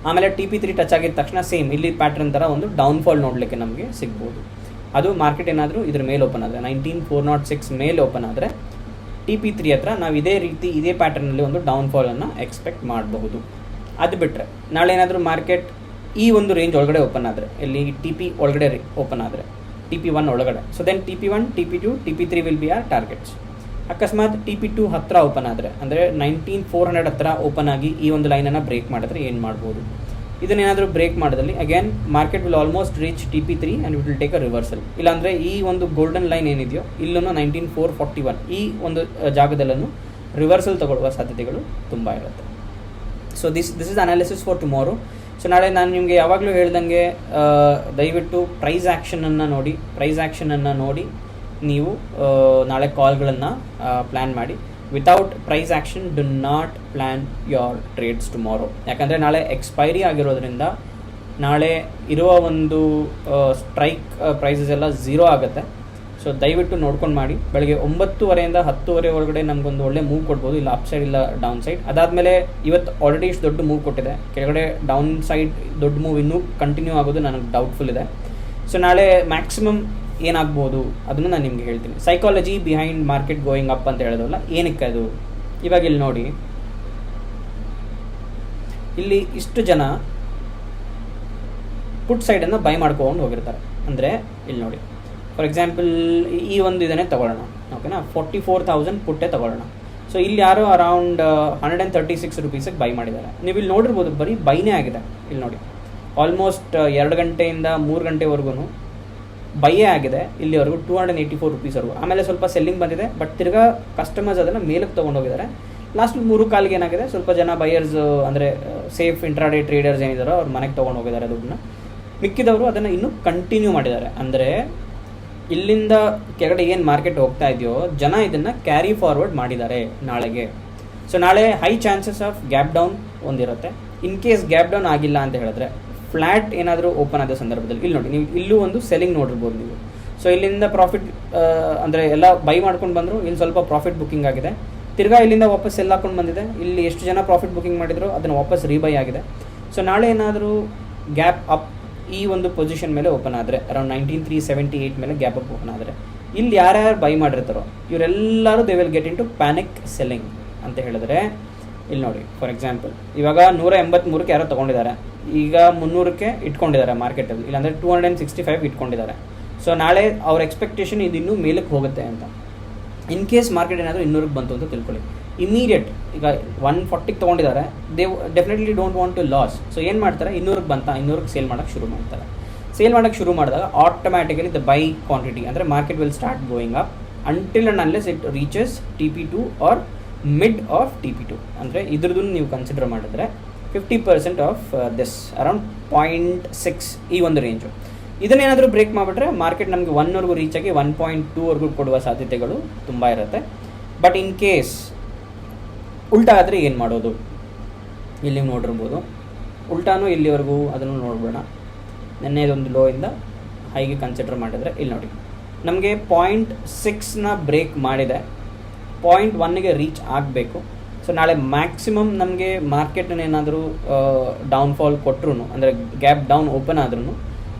ಆಮೇಲೆ TP3 ಟಚ್ ಆಗಿದ ತಕ್ಷಣ ಸೇಮ್ ಇಲ್ಲಿ ಪ್ಯಾಟ್ರನ್ ಥರ ಒಂದು ಡೌನ್ಫಾಲ್ ನೋಡಲಿಕ್ಕೆ ನಮಗೆ ಸಿಗ್ಬೋದು. ಅದು ಮಾರ್ಕೆಟ್ ಏನಾದರೂ ಇದ್ರ ಮೇಲೆ ಓಪನ್ ಆದರೆ 19,406 ಮೇಲೆ ಓಪನ್ ಆದರೆ TP3 ಹತ್ರ ನಾವು ಇದೇ ರೀತಿ ಇದೇ ಪ್ಯಾಟರ್ನಲ್ಲಿ ಒಂದು ಡೌನ್ಫಾಲನ್ನು ಎಕ್ಸ್ಪೆಕ್ಟ್ ಮಾಡಬಹುದು. ಅದು ಬಿಟ್ಟರೆ ನಾಳೆ ಏನಾದರೂ ಮಾರ್ಕೆಟ್ ಈ ಒಂದು ರೇಂಜ್ ಒಳಗಡೆ ಓಪನ್ ಆದರೆ ಇಲ್ಲಿ TP ಒಳಗಡೆ ಓಪನ್ ಆದರೆ TP1 ಒಳಗಡೆ, so then TP1, TP2, TP3 will be our targets. ಅಕಸ್ಮಾತ್ TP2 ಹತ್ತಿರ ಓಪನ್ ಆದರೆ ಅಂದರೆ 19,400 ಹತ್ತಿರ ಓಪನ್ ಆಗಿ ಈ ಒಂದು ಲೈನನ್ನು ಬ್ರೇಕ್ ಮಾಡಿದ್ರೆ ಏನು ಮಾಡ್ಬೋದು. ಇದನ್ನೇನಾದರೂ ಬ್ರೇಕ್ ಮಾಡಿದಲ್ಲಿ again market will almost reach TP3 and will take a reversal. ಇಲ್ಲಾಂದರೆ ಈ ಒಂದು ಗೋಲ್ಡನ್ ಲೈನ್ ಏನಿದೆಯೋ ಇಲ್ಲೂ 19,441 ಈ ಒಂದು ಜಾಗದಲ್ಲೂ ರಿವರ್ಸಲ್ ತಗೊಳ್ಳುವ ಸಾಧ್ಯತೆಗಳು ತುಂಬ ಇರುತ್ತೆ. So this is analysis for tomorrow. So ನಾಳೆ ನಾನು ನಿಮಗೆ ಯಾವಾಗಲೂ ಹೇಳ್ದಂಗೆ ದಯವಿಟ್ಟು ಪ್ರೈಸ್ ಆ್ಯಕ್ಷನನ್ನು ನೋಡಿ ನೀವು ನಾಳೆ ಕಾಲ್ಗಳನ್ನು ಪ್ಲ್ಯಾನ್ ಮಾಡಿ. Without price action do not plan your trades tomorrow. ಯಾಕಂದರೆ ನಾಳೆ ಎಕ್ಸ್ಪೈರಿ ಆಗಿರೋದ್ರಿಂದ ನಾಳೆ ಇರುವ ಒಂದು ಸ್ಟ್ರೈಕ್ ಪ್ರೈಸಸ್ ಎಲ್ಲ ಝೀರೋ ಆಗುತ್ತೆ. ಸೊ ದಯವಿಟ್ಟು ನೋಡ್ಕೊಂಡು ಮಾಡಿ. ಬೆಳಗ್ಗೆ 9:30 10:00 ಒಳಗಡೆ ನಮಗೊಂದು ಒಳ್ಳೆ ಮೂವ್ ಕೊಡ್ಬೋದು, ಇಲ್ಲ ಅಪ್ ಸೈಡ್ ಇಲ್ಲ ಡೌನ್ ಸೈಡ್. ಅದಾದಮೇಲೆ ಇವತ್ತು ಆಲ್ರೆಡಿ ಇಷ್ಟು ದೊಡ್ಡ ಮೂವ್ ಕೊಟ್ಟಿದೆ, ಕೆಳಗಡೆ ಡೌನ್ ಸೈಡ್ ದೊಡ್ಡ ಮೂವ್ ಇನ್ನೂ ಕಂಟಿನ್ಯೂ ಆಗೋದು ನನಗೆ ಡೌಟ್ಫುಲ್ ಇದೆ. ಸೊ ನಾಳೆ ಮ್ಯಾಕ್ಸಿಮಮ್ ಏನಾಗ್ಬೋದು ಅದನ್ನು ನಾನು ನಿಮಗೆ ಹೇಳ್ತೀನಿ. Psychology behind market going up ಅಂತ ಹೇಳೋದಲ್ಲ, ಏನಕ್ಕೆ ಅದು. ಇವಾಗ ಇಲ್ಲಿ ನೋಡಿ, ಇಲ್ಲಿ ಇಷ್ಟು ಜನ ಪುಟ್ ಸೈಡನ್ನು ಬೈ ಮಾಡ್ಕೊಂಡು ಹೋಗಿರ್ತಾರೆ. ಅಂದರೆ ಇಲ್ಲಿ ನೋಡಿ, ಫಾರ್ ಎಕ್ಸಾಂಪಲ್ ಈ ಒಂದು ಇದನ್ನೇ ತೊಗೊಳ್ಳೋಣ, ಓಕೆನಾ, 44,000 ಪುಟ್ಟೆ ತೊಗೊಳ್ಳೋಣ. ಸೊ ಇಲ್ಲಿ ಯಾರೋ ಅರೌಂಡ್ 136 ರೂಪೀಸಿಗೆ ಬೈ ಮಾಡಿದ್ದಾರೆ. ನೀವು ಇಲ್ಲಿ ನೋಡಿರ್ಬೋದು, ಬರೀ ಬೈನೇ ಆಗಿದೆ. ಇಲ್ಲಿ ನೋಡಿ, ಆಲ್ಮೋಸ್ಟ್ 2 ಗಂಟೆಯಿಂದ 3 ಗಂಟೆವರೆಗೂ ಬೈಯೇ ಆಗಿದೆ. ಇಲ್ಲಿವರೆಗೂ 284 ರೂಪೀಸ್ವರೆಗೂ. ಆಮೇಲೆ ಸ್ವಲ್ಪ ಸೆಲ್ಲಿಂಗ್ ಬಂದಿದೆ, ಬಟ್ ತಿರ್ಗಾ ಕಸ್ಟಮರ್ಸ್ ಅದನ್ನು ಮೇಲಕ್ಕೆ ತೊಗೊಂಡೋಗಿದ್ದಾರೆ. ಲಾಸ್ಟ್ 3 ಕಾಲಿಗೆ ಏನಾಗಿದೆ, ಸ್ವಲ್ಪ ಜನ ಬೈಯರ್ಸ್ ಅಂದರೆ ಸೇಫ್ ಇಂಟ್ರಾಡೇ ಟ್ರೇಡರ್ಸ್ ಏನಿದಾರೋ ಅವ್ರ ಮನೆಗೆ ತೊಗೊಂಡು ಹೋಗಿದ್ದಾರೆ ದುಡ್ಡನ್ನ. ಮಿಕ್ಕಿದವರು ಅದನ್ನು ಇನ್ನೂ ಕಂಟಿನ್ಯೂ ಮಾಡಿದ್ದಾರೆ. ಅಂದರೆ ಇಲ್ಲಿಂದ ಕೆಳಗಡೆ ಏನು ಮಾರ್ಕೆಟ್ ಹೋಗ್ತಾ ಇದೆಯೋ ಜನ ಇದನ್ನು ಕ್ಯಾರಿ ಫಾರ್ವರ್ಡ್ ಮಾಡಿದ್ದಾರೆ ನಾಳೆಗೆ. ಸೊ ನಾಳೆ high chances of gap down ಒಂದಿರುತ್ತೆ. ಇನ್ ಕೇಸ್ ಗ್ಯಾಪ್ ಡೌನ್ ಆಗಿಲ್ಲ ಅಂತ ಹೇಳಿದ್ರೆ ಫ್ಲ್ಯಾಟ್ ಏನಾದರೂ ಓಪನ್ ಆದ ಸಂದರ್ಭದಲ್ಲಿ ಇಲ್ಲಿ ನೋಡಿ, ನೀವು ಇಲ್ಲೂ ಒಂದು ಸೆಲ್ಲಿಂಗ್ ನೋಡಿರ್ಬೋದು ನೀವು. ಸೊ ಇಲ್ಲಿಂದ ಪ್ರಾಫಿಟ್ ಅಂದರೆ ಎಲ್ಲ ಬೈ ಮಾಡ್ಕೊಂಡು ಬಂದರು, ಇಲ್ಲಿ ಸ್ವಲ್ಪ ಪ್ರಾಫಿಟ್ ಬುಕ್ಕಿಂಗ್ ಆಗಿದೆ. ತಿರ್ಗಾ ಇಲ್ಲಿಂದ ವಾಪಸ್ ಸೆಲ್ ಹಾಕೊಂಡು ಬಂದಿದೆ. ಇಲ್ಲಿ ಎಷ್ಟು ಜನ ಪ್ರಾಫಿಟ್ ಬುಕ್ಕಿಂಗ್ ಮಾಡಿದ್ರು ಅದನ್ನು ವಾಪಸ್ ರೀಬೈ ಆಗಿದೆ. ಸೊ ನಾಳೆ ಏನಾದರೂ ಗ್ಯಾಪ್ ಅಪ್ ಈ ಒಂದು ಪೊಸಿಷನ್ ಮೇಲೆ ಓಪನ್ ಆದರೆ ಅರೌಂಡ್ 19,378 ಮೇಲೆ ಗ್ಯಾಪ್ ಅಪ್ ಓಪನ್ ಆದರೆ ಇಲ್ಲಿ ಯಾರ್ಯಾರು ಬೈ ಮಾಡಿರ್ತಾರೋ ಇವರೆಲ್ಲರೂ they will get into panic selling ಅಂತ ಹೇಳಿದ್ರೆ ಇಲ್ಲಿ ನೋಡಿ. ಫಾರ್ ಎಕ್ಸಾಂಪಲ್ ಇವಾಗ 183ಕ್ಕೆ ಯಾರೋ ತೊಗೊಂಡಿದ್ದಾರೆ, ಈಗ 300ಕ್ಕೆ ಇಟ್ಕೊಂಡಿದ್ದಾರೆ ಮಾರ್ಕೆಟಲ್ಲಿ, ಇಲ್ಲಾಂದರೆ 265 ಇಟ್ಕೊಂಡಿದ್ದಾರೆ. ಸೊ ನಾಳೆ ಅವ್ರ ಎಕ್ಸ್ಪೆಕ್ಟೇಷನ್ ಇದು ಇನ್ನೂ ಮೇಲಕ್ಕೆ ಹೋಗುತ್ತೆ ಅಂತ. ಇನ್ ಕೇಸ್ ಮಾರ್ಕೆಟ್ ಏನಾದರೂ 200ಕ್ಕೆ ಬಂತು ಅಂತ ತಿಳ್ಕೊಳ್ಳಿ, ಇಮಿಡಿಯೇಟ್ ಈಗ 140ಕ್ಕೆ ತೊಗೊಂಡಿದ್ದಾರೆ, they definitely don't want to loss. So ಏನು ಮಾಡ್ತಾರೆ, 200ಕ್ಕೆ ಬಂತ 200ಕ್ಕೆ ಸೇಲ್ ಮಾಡೋಕ್ಕೆ ಶುರು ಮಾಡ್ತಾರೆ. ಸೇಲ್ ಮಾಡೋಕ್ಕೆ ಶುರು ಮಾಡಿದಾಗ ಆಟೋಮ್ಯಾಟಿಕಲಿ ದ ಬೈ ಕ್ವಾಂಟಿಟಿ ಅಂದರೆ market will start going up until and unless it reaches TP2 or mid of TP2. ಅಂದರೆ ಇದ್ರದ್ದು ನೀವು ಕನ್ಸಿಡರ್ ಮಾಡಿದ್ರೆ 50% ಆಫ್ ದಿಸ್ ಅರೌಂಡ್ 0.6 ಈ ಒಂದು ರೇಂಜು. ಇದನ್ನೇನಾದರೂ ಬ್ರೇಕ್ ಮಾಡಿಬಿಟ್ರೆ ಮಾರ್ಕೆಟ್ ನಮಗೆ 1ವರೆಗೂ ರೀಚ್ ಆಗಿ 1.2ವರೆಗೂ ಕೊಡುವ ಸಾಧ್ಯತೆಗಳು ತುಂಬ ಇರುತ್ತೆ. ಬಟ್ ಇನ್ ಕೇಸ್ ಉಲ್ಟಾ ಆದರೆ ಏನು ಮಾಡೋದು, ಇಲ್ಲಿ ನೋಡಿರ್ಬೋದು. ಉಲ್ಟಾನು ಇಲ್ಲಿವರೆಗೂ ಅದನ್ನು ನೋಡ್ಬೋಣ. ನೆನ್ನೆದೊಂದು ಲೋ ಇಂದ ಹೈಗೆ ಕನ್ಸಿಡರ್ ಮಾಡಿದರೆ ಇಲ್ಲಿ ನೋಡಿ ನಮಗೆ 0.6ನ ಬ್ರೇಕ್ ಮಾಡಿದೆ, 0.1ಗೆ ರೀಚ್ ಆಗಬೇಕು. ಸೊ ನಾಳೆ ಮ್ಯಾಕ್ಸಿಮಮ್ ನಮಗೆ ಮಾರ್ಕೆಟ್ನೇನಾದರೂ ಡೌನ್ಫಾಲ್ ಕೊಟ್ಟರು, ಅಂದರೆ ಗ್ಯಾಪ್ ಡೌನ್ ಓಪನ್ ಆದ್ರೂ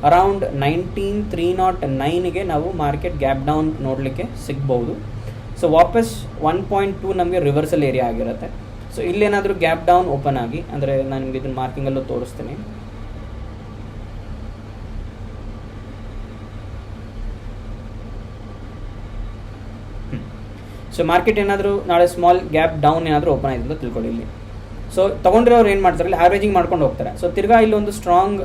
ಅರೌಂಡ್ 19309ಗೆ ನಾವು ಮಾರ್ಕೆಟ್ ಗ್ಯಾಪ್ ಡೌನ್ ನೋಡಲಿಕ್ಕೆ ಸಿಗ್ಬೋದು. ಸೊ ವಾಪಸ್ 1.2 ನಮಗೆ ರಿವರ್ಸಲ್ ಏರಿಯಾ ಆಗಿರುತ್ತೆ. ಸೊ ಇಲ್ಲೇನಾದರೂ ಗ್ಯಾಪ್ ಡೌನ್ ಓಪನ್ ಆಗಿ, ಅಂದರೆ ನಾನು ನಿಮಗೆ ಇದನ್ನು ಮಾರ್ಕಿಂಗಲ್ಲೂ ತೋರಿಸ್ತೀನಿ. ಸೊ ಮಾರ್ಕೆಟ್ ಏನಾದರೂ ನಾಳೆ ಸ್ಮಾಲ್ ಗ್ಯಾಪ್ ಡೌನ್ ಏನಾದರೂ ಓಪನ್ ಆಯಿತು ಅಂತ ತಿಳ್ಕೊಳ್ಳಿ ಇಲ್ಲಿ. ಸೊ ತೊಗೊಂಡಿರೋರು ಏನು ಮಾಡ್ತಾರೆ, ಇಲ್ಲಿ ಆವ್ರೇಜಿಂಗ್ ಮಾಡ್ಕೊಂಡು ಹೋಗ್ತಾರೆ. ಸೊ ತಿರ್ಗಾ ಇಲ್ಲೊಂದು ಸ್ಟ್ರಾಂಗ್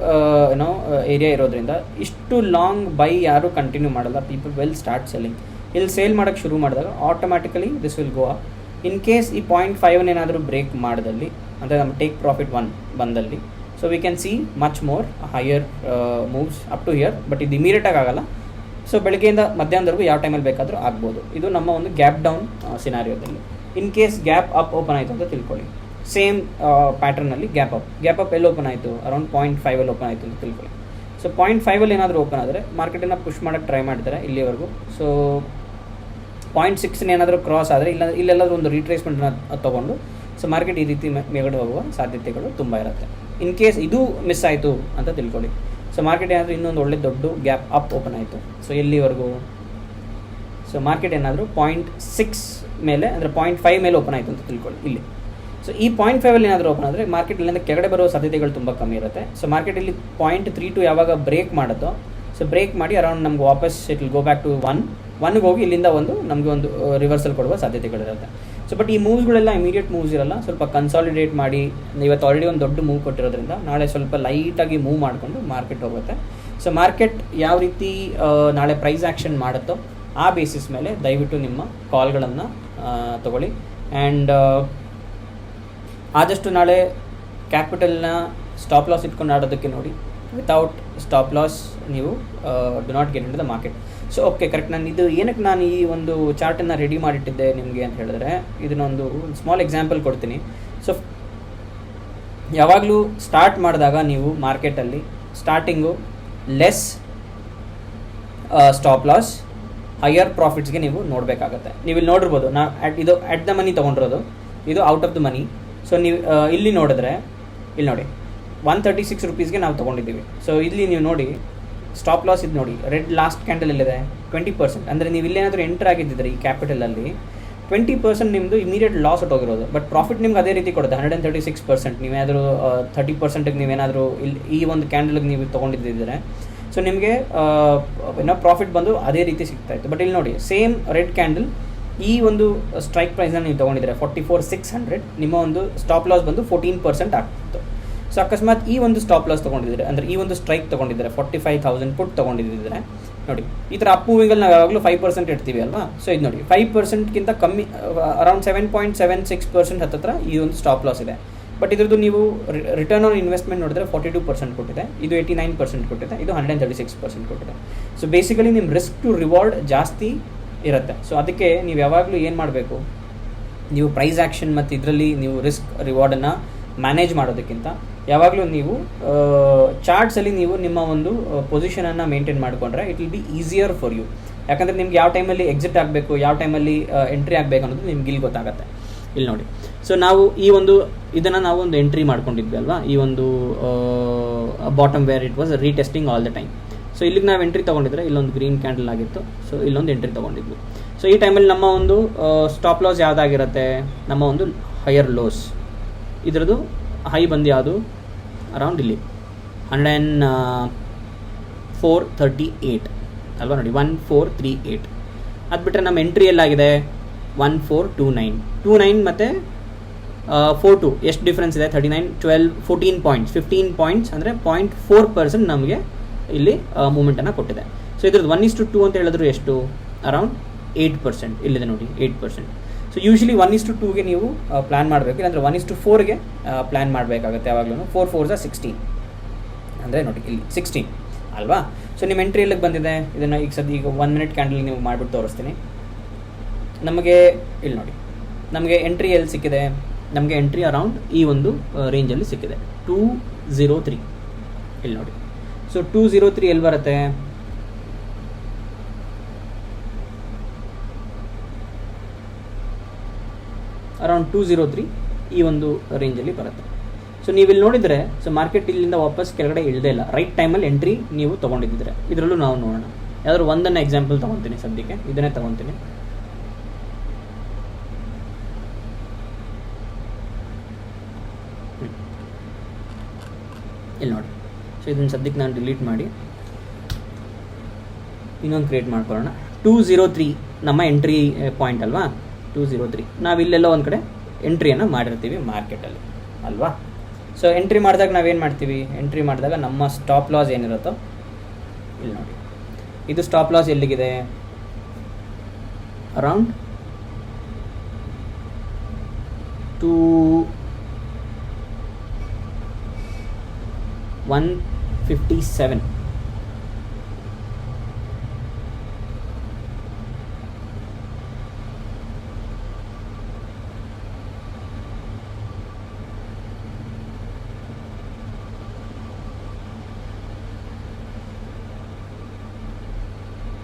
ಏರಿಯಾ ಇರೋದ್ರಿಂದ ಇಷ್ಟು ಲಾಂಗ್ ಬೈ ಯಾರು ಕಂಟಿನ್ಯೂ ಮಾಡಲ್ಲ. People will start selling. ಇಲ್ಲಿ ಸೇಲ್ ಮಾಡೋಕ್ಕೆ ಶುರು ಮಾಡಿದಾಗ automatically this will go up. In case ಈ 0.5 ಏನಾದರೂ ಬ್ರೇಕ್ ಮಾಡಿದಲ್ಲಿ, ಅಂದರೆ ನಮ್ಮ ಟೇಕ್ ಪ್ರಾಫಿಟ್ 1 ಬಂದಲ್ಲಿ, so we can see much more higher moves up to here. But ಇದು ಇಮಿಡಿಯೇಟಾಗಿ ಆಗಲ್ಲ. ಸೊ ಬೆಳಗ್ಗೆಯಿಂದ ಮಧ್ಯಾಹ್ನದವರೆಗೂ ಯಾವ ಟೈಮಲ್ಲಿ ಬೇಕಾದರೂ ಆಗ್ಬೋದು. ಇದು ನಮ್ಮ ಒಂದು ಗ್ಯಾಪ್ ಡೌನ್ ಸಿನಾರಿಯೋದಲ್ಲಿ. In case gap up open ಆಯಿತು ಅಂತ ತಿಳ್ಕೊಳ್ಳಿ, ಸೇಮ್ ಪ್ಯಾಟರ್ನಲ್ಲಿ ಗ್ಯಾಪ್ ಅಪ್ ಎಲ್ಲಿ ಓಪನ್ ಆಯಿತು, ಅರೌಂಡ್ 0.5 ಓಪನ್ ಆಯಿತು ಅಂತ ತಿಳ್ಕೊಳ್ಳಿ. ಸೊ 0.5 ಏನಾದರೂ ಓಪನ್ ಆದರೆ ಮಾರ್ಕೆಟನ್ನು ಪುಷ್ ಮಾಡೋಕ್ಕೆ ಟ್ರೈ ಮಾಡ್ತಾರೆ ಇಲ್ಲಿವರೆಗೂ. ಸೊ 0.6 ಏನಾದರೂ ಕ್ರಾಸ್ ಆದರೆ ಇಲ್ಲೆಲ್ಲಾದರೂ ಒಂದು ರೀಟ್ರೇಸ್ಮೆಂಟನ್ನು ತೊಗೊಂಡು ಸೊ ಮಾರ್ಕೆಟ್ ಈ ರೀತಿ ಮೇಗಡೆ ಹೋಗುವ ಸಾಧ್ಯತೆಗಳು ತುಂಬ ಇರುತ್ತೆ. ಇನ್ ಕೇಸ್ ಇದು ಮಿಸ್ ಆಯಿತು ಅಂತ ತಿಳ್ಕೊಳ್ಳಿ, ಸೊ ಮಾರ್ಕೆಟ್ ಏನಾದರೂ ಇನ್ನೊಂದು ಒಳ್ಳೆ ದೊಡ್ಡ ಗ್ಯಾಪ್ ಅಪ್ ಓಪನ್ ಆಯಿತು, ಸೊ ಎಲ್ಲಿವರೆಗೂ, ಸೊ ಮಾರ್ಕೆಟ್ ಏನಾದರೂ 0.6 ಮೇಲೆ, ಅಂದರೆ 0.5 ಮೇಲೆ ಓಪನ್ ಆಯಿತು ಅಂತ ತಿಳ್ಕೊಳ್ಳಿ ಇಲ್ಲಿ. ಸೊ ಈ 0.5 ಏನಾದರೂ ಓಪನ್ ಆದರೆ ಮಾರ್ಕೆಟ್ ಇಲ್ಲಿಂದ ಕೆಳಗಡೆ ಬರೋ ಸಾಧ್ಯತೆಗಳು ತುಂಬ ಕಮ್ಮಿ ಇರುತ್ತೆ. ಸೊ ಮಾರ್ಕೆಟ್ ಇಲ್ಲಿ 0.32 ಯಾವಾಗ ಬ್ರೇಕ್ ಮಾಡುತ್ತೋ, ಸೊ ಬ್ರೇಕ್ ಮಾಡಿ ಅರೌಂಡ್ ನಮ್ಗೆ ವಾಪಸ್ it will go back to 1ಗೆ ಹೋಗಿ ಇಲ್ಲಿಂದ ನಮಗೆ ಒಂದು ರಿವರ್ಸಲ್ ಕೊಡುವ ಸಾಧ್ಯತೆಗಳಿರುತ್ತೆ. ಸೊ ಬಟ್ ಈ ಮೂವ್ಸ್ಗಳೆಲ್ಲ ಇಮಿಡಿಯೇಟ್ ಮೂವ್ಸ್ ಇರಲ್ಲ, ಸ್ವಲ್ಪ ಕನ್ಸಾಲಿಡೇಟ್ ಮಾಡಿ, ಇವತ್ತು ಆಲ್ರೆಡಿ ಒಂದು ದೊಡ್ಡ ಮೂವ್ ಕೊಟ್ಟಿರೋದ್ರಿಂದ ನಾಳೆ ಸ್ವಲ್ಪ ಲೈಟಾಗಿ ಮೂವ್ ಮಾಡಿಕೊಂಡು ಮಾರ್ಕೆಟ್ ಹೋಗುತ್ತೆ. ಸೊ ಮಾರ್ಕೆಟ್ ಯಾವ ರೀತಿ ನಾಳೆ ಪ್ರೈಸ್ ಆ್ಯಕ್ಷನ್ ಮಾಡುತ್ತೋ ಆ ಬೇಸಿಸ್ ಮೇಲೆ ದಯವಿಟ್ಟು ನಿಮ್ಮ ಕಾಲ್ಗಳನ್ನು ತಗೊಳ್ಳಿ. ಆ್ಯಂಡ್ ಆದಷ್ಟು ನಾಳೆ ಕ್ಯಾಪಿಟಲ್ನ ಸ್ಟಾಪ್ ಲಾಸ್ ಇಟ್ಕೊಂಡು ಆಡೋದಕ್ಕೆ ನೋಡಿ. ವಿತೌಟ್ ಸ್ಟಾಪ್ ಲಾಸ್ ನೀವು do not get into the market. So okay, correct. ಏನಕ್ಕೆ ನಾನು ಈ ಒಂದು ಚಾರ್ಟನ್ನು ರೆಡಿ ಮಾಡಿಟ್ಟಿದ್ದೆ ನಿಮಗೆ ಅಂತ ಹೇಳಿದ್ರೆ, ಇದನ್ನೊಂದು ಸ್ಮಾಲ್ ಎಕ್ಸಾಂಪಲ್ ಕೊಡ್ತೀನಿ. ಸೊ ಯಾವಾಗಲೂ ಸ್ಟಾರ್ಟ್ ಮಾಡಿದಾಗ ನೀವು ಮಾರ್ಕೆಟಲ್ಲಿ starting less stop loss, higher ಪ್ರಾಫಿಟ್ಸ್ಗೆ ನೀವು ನೋಡಬೇಕಾಗತ್ತೆ. ನೀವು ಇಲ್ಲಿ ನೋಡಿರ್ಬೋದು, ಇದು ಅಟ್ ದ ಮನಿ ತೊಗೊಂಡಿರೋದು, ಇದು out of the money. So ನೀವು ಇಲ್ಲಿ ನೋಡಿದ್ರೆ, ಇಲ್ಲಿ ನೋಡಿ 136 ರೂಪೀಸ್ಗೆ ನಾವು ತೊಗೊಂಡಿದ್ದೀವಿ. ಸೊ ಇಲ್ಲಿ ನೀವು ನೋಡಿ ಸ್ಟಾಪ್ ಲಾಸ್ ಇದು ನೋಡಿ, ರೆಡ್ ಲಾಸ್ಟ್ ಕ್ಯಾಂಡಲ್ ಎಲ್ಲಿದೆ 20%. ಅಂದರೆ ನೀವು ಇಲ್ಲೇನಾದರೂ ಎಂಟರ್ ಆಗಿದ್ದಿದ್ರೆ ಈ ಕ್ಯಾಪಿಟಲಲ್ಲಿ 20% ನಿಮ್ಮದು ಇಮಿಡಿಯೇಟ್ ಲಾಸ್ ಹೊಟ್ಟೋಗಿರೋದು. ಬಟ್ ಪ್ರಾಫಿಟ್ ನಿಮ್ಗೆ ಅದೇ ರೀತಿ ಕೊಡುತ್ತೆ 136%. ನೀವೇನಾದರೂ 30%ಗೆ ನೀವೇನಾದರೂ ಇಲ್ಲಿ ಈ ಒಂದು ಕ್ಯಾಂಡಲ್ಗೆ ನೀವು ತೊಗೊಂಡಿದ್ದಿದ್ರೆ ಸೊ ನಿಮಗೆ ಪ್ರಾಫಿಟ್ ಬಂದು ಅದೇ ರೀತಿ ಸಿಗ್ತಾಯಿತ್ತು. ಬಟ್ ಇಲ್ಲಿ ನೋಡಿ ಸೇಮ್ ರೆಡ್ ಕ್ಯಾಂಡಲ್ ಈ ಒಂದು ಸ್ಟ್ರೈಕ್ ಪ್ರೈಸ್ನ ನೀವು ತೊಗೊಂಡಿದ್ರೆ 44,600, ನಿಮ್ಮ ಒಂದು ಸ್ಟಾಪ್ ಲಾಸ್ ಬಂದು 14% ಆಗ್ತಿತ್ತು. ಸೊ ಅಕಸ್ಮಾತ್ ಈ ಒಂದು ಸ್ಟಾಪ್ ಲಾಸ್ ತೊಗೊಂಡಿದ್ರೆ, ಅಂದರೆ ಈ ಒಂದು ಸ್ಟ್ರೈಕ್ ತೊಗೊಂಡಿದ್ರೆ 45,000 ಪುಟ್ ತೊಗೊಂಡಿದ್ದಿದ್ರೆ ನೋಡಿ, ಈ ಥರ ಅಪ್ ಮೂವಿಂಗಲ್ಲಿ ನಾವು ಯಾವಾಗಲೂ 5% ಇಡ್ತೀವಿ ಅಲ್ವಾ. ಸೊ ಇದು ನೋಡಿ 5%ಗಿಂತ ಕಮ್ಮಿ, ಅರೌಂಡ್ 7.76% ಹತ್ತಿರ ಈ ಒಂದು ಸ್ಟಾಪ್ ಲಾಸ್ ಇದೆ. ಬಟ್ ಇದ್ರದ್ದು ನೀವು ರಿಟರ್ನ್ ಆನ್ ಇನ್ವೆಸ್ಟ್ಮೆಂಟ್ ನೋಡಿದ್ರೆ 42% ಕೊಟ್ಟಿದೆ, ಇದು 89% ಕೊಟ್ಟಿದೆ, ಇದು 136% ಕೊಟ್ಟಿದೆ. ಸೊ ಬೇಸಿಕಲಿ ನಿಮ್ಮ ರಿಸ್ಕ್ ಟು ರಿವಾರ್ಡ್ ಜಾಸ್ತಿ ಇರುತ್ತೆ. ಸೊ ಅದಕ್ಕೆ ನೀವು ಯಾವಾಗಲೂ ಏನು ಮಾಡಬೇಕು, ನೀವು ಪ್ರೈಸ್ ಆ್ಯಕ್ಷನ್ ಮತ್ತು ಇದರಲ್ಲಿ ನೀವು ರಿಸ್ಕ್ ರಿವಾರ್ಡನ್ನು ಮ್ಯಾನೇಜ್ ಮಾಡೋದಕ್ಕಿಂತ ಯಾವಾಗಲೂ ನೀವು ಚಾರ್ಟ್ಸಲ್ಲಿ ನೀವು ನಿಮ್ಮ ಒಂದು ಪೊಸಿಷನನ್ನು ಮೇಂಟೈನ್ ಮಾಡಿಕೊಂಡ್ರೆ it will be easier for you. ಯಾಕಂದರೆ ನಿಮ್ಗೆ ಯಾವ ಟೈಮಲ್ಲಿ ಎಕ್ಸಿಟ್ ಆಗಬೇಕು, ಯಾವ ಟೈಮಲ್ಲಿ ಎಂಟ್ರಿ ಆಗಬೇಕು ಅನ್ನೋದು ನಿಮ್ಗೆ ಇಲ್ಲಿ ಗೊತ್ತಾಗುತ್ತೆ. ಇಲ್ಲಿ ನೋಡಿ, ಸೊ ನಾವು ಈ ಒಂದು ಇದನ್ನು ನಾವು ಒಂದು ಎಂಟ್ರಿ ಮಾಡ್ಕೊಂಡಿದ್ವಿ ಅಲ್ವಾ, ಈ ಒಂದು bottom where it was retesting all the time. So ಇಲ್ಲಿಗೆ ನಾವು ಎಂಟ್ರಿ ತೊಗೊಂಡಿದ್ರೆ ಇಲ್ಲೊಂದು ಗ್ರೀನ್ ಕ್ಯಾಂಡಲ್ ಆಗಿತ್ತು, ಸೊ ಇಲ್ಲೊಂದು ಎಂಟ್ರಿ ತೊಗೊಂಡಿದ್ವಿ. ಸೊ ಈ ಟೈಮಲ್ಲಿ ನಮ್ಮ ಒಂದು ಸ್ಟಾಪ್ ಲಾಸ್ ಯಾವುದಾಗಿರುತ್ತೆ, ನಮ್ಮ ಒಂದು ಹೈಯರ್ ಲೋಸ್, ಇದರದ್ದು ಹೈ ಬಂದು ಯಾವುದು ಅರೌಂಡ್ ಇಲ್ಲಿ 104.38 ಅಲ್ವಾ ನೋಡಿ, 1438. ಅದು ಬಿಟ್ಟರೆ ನಮ್ಮ ಎಂಟ್ರಿ ಎಲ್ಲಾಗಿದೆ 1429 ಮತ್ತು 42 ಎಷ್ಟು ಡಿಫ್ರೆನ್ಸ್ ಇದೆ, 39, 12, 14 ಪಾಯಿಂಟ್ಸ್, 15 ಪಾಯಿಂಟ್ಸ್ ಅಂದರೆ 0.4% ನಮಗೆ ಇಲ್ಲಿ ಮೂಮೆಂಟನ್ನು ಕೊಟ್ಟಿದೆ. ಸೊ ಇದ್ರದ್ದು 1:2 ಅಂತ ಹೇಳಿದ್ರು ಎಷ್ಟು, ಅರೌಂಡ್ 8%. ಇಲ್ಲಿದೆ ನೋಡಿ 8%. ಸೊ ಯೂಶಲಿ 1:2ಗೆ ನೀವು ಪ್ಲ್ಯಾನ್ ಮಾಡಬೇಕು, ಇಲ್ಲಾಂದರೆ 1:4ಗೆ ಪ್ಲ್ಯಾನ್ ಮಾಡಬೇಕಾಗುತ್ತೆ ಯಾವಾಗಲೂ. 4 4s 16 ಅಂದರೆ ನೋಡಿ ಇಲ್ಲಿ 16 ಅಲ್ವಾ. ಸೊ ನಿಮ್ಮ ಎಂಟ್ರಿ ಎಲ್ಲಿಗೆ ಬಂದಿದೆ, ಇದನ್ನು ಈಗ 1 ಮಿನಿಟ್ ಕ್ಯಾಂಡಲ್ ನೀವು ಮಾಡಿಬಿಟ್ಟು ತೋರಿಸ್ತೀನಿ. ನಮಗೆ ಇಲ್ಲಿ ನೋಡಿ, ನಮಗೆ ಎಂಟ್ರಿ ಎಲ್ಲಿ ಸಿಕ್ಕಿದೆ, ನಮಗೆ ಎಂಟ್ರಿ ಅರೌಂಡ್ ಈ ಒಂದು ರೇಂಜಲ್ಲಿ ಸಿಕ್ಕಿದೆ 203. ಇಲ್ಲಿ ನೋಡಿ, ಸೊ 203 ಎಲ್ಲಿ ಬರುತ್ತೆ, ಅರೌಂಡ್ 203 ಈ ಒಂದು ರೇಂಜಲ್ಲಿ ಬರುತ್ತೆ. ಸೊ ನೀವು ಇಲ್ಲಿ ನೋಡಿದರೆ, ಸೊ ಮಾರ್ಕೆಟ್ ಇಲ್ಲಿಂದ ವಾಪಸ್ ಕೆಳಗಡೆ ಇಳದೇ ಇಲ್ಲ, ರೈಟ್ ಟೈಮಲ್ಲಿ ಎಂಟ್ರಿ ನೀವು ತೊಗೊಂಡಿದ್ದರೆ. ಇದರಲ್ಲೂ ನಾವು ನೋಡೋಣ, ಯಾವ್ದಾದ್ರು ಒಂದನ್ನು ಎಕ್ಸಾಂಪಲ್ ತೊಗೊತೀನಿ, ಸದ್ಯಕ್ಕೆ ಇದನ್ನೇ ತೊಗೊತೀನಿ. ಇಲ್ಲಿ ನೋಡಿ, ಸೊ ಇದನ್ನು ಸದ್ಯಕ್ಕೆ ನಾನು ಡಿಲೀಟ್ ಮಾಡಿ ಇನ್ನೊಂದು ಕ್ರಿಯೇಟ್ ಮಾಡ್ಕೊಳ್ಳೋಣ. 203 ನಮ್ಮ ಎಂಟ್ರಿ ಪಾಯಿಂಟ್ ಅಲ್ವಾ, 203. ನಾವು ಇಲ್ಲೆಲ್ಲ ಒಂದು ಕಡೆ ಎಂಟ್ರಿಯನ್ನು ಮಾಡಿರ್ತೀವಿ ಮಾರ್ಕೆಟಲ್ಲಿ ಅಲ್ವಾ. ಸೊ ಎಂಟ್ರಿ ಮಾಡಿದಾಗ ನಾವೇನು ಮಾಡ್ತೀವಿ, ಎಂಟ್ರಿ ಮಾಡಿದಾಗ ನಮ್ಮ ಸ್ಟಾಪ್ ಲಾಸ್ ಏನಿರುತ್ತೋ ಇಲ್ಲಿ ನೋಡಿ, ಇದು ಸ್ಟಾಪ್ ಲಾಸ್ ಎಲ್ಲಿಗಿದೆ, ಅರೌಂಡ್ 157.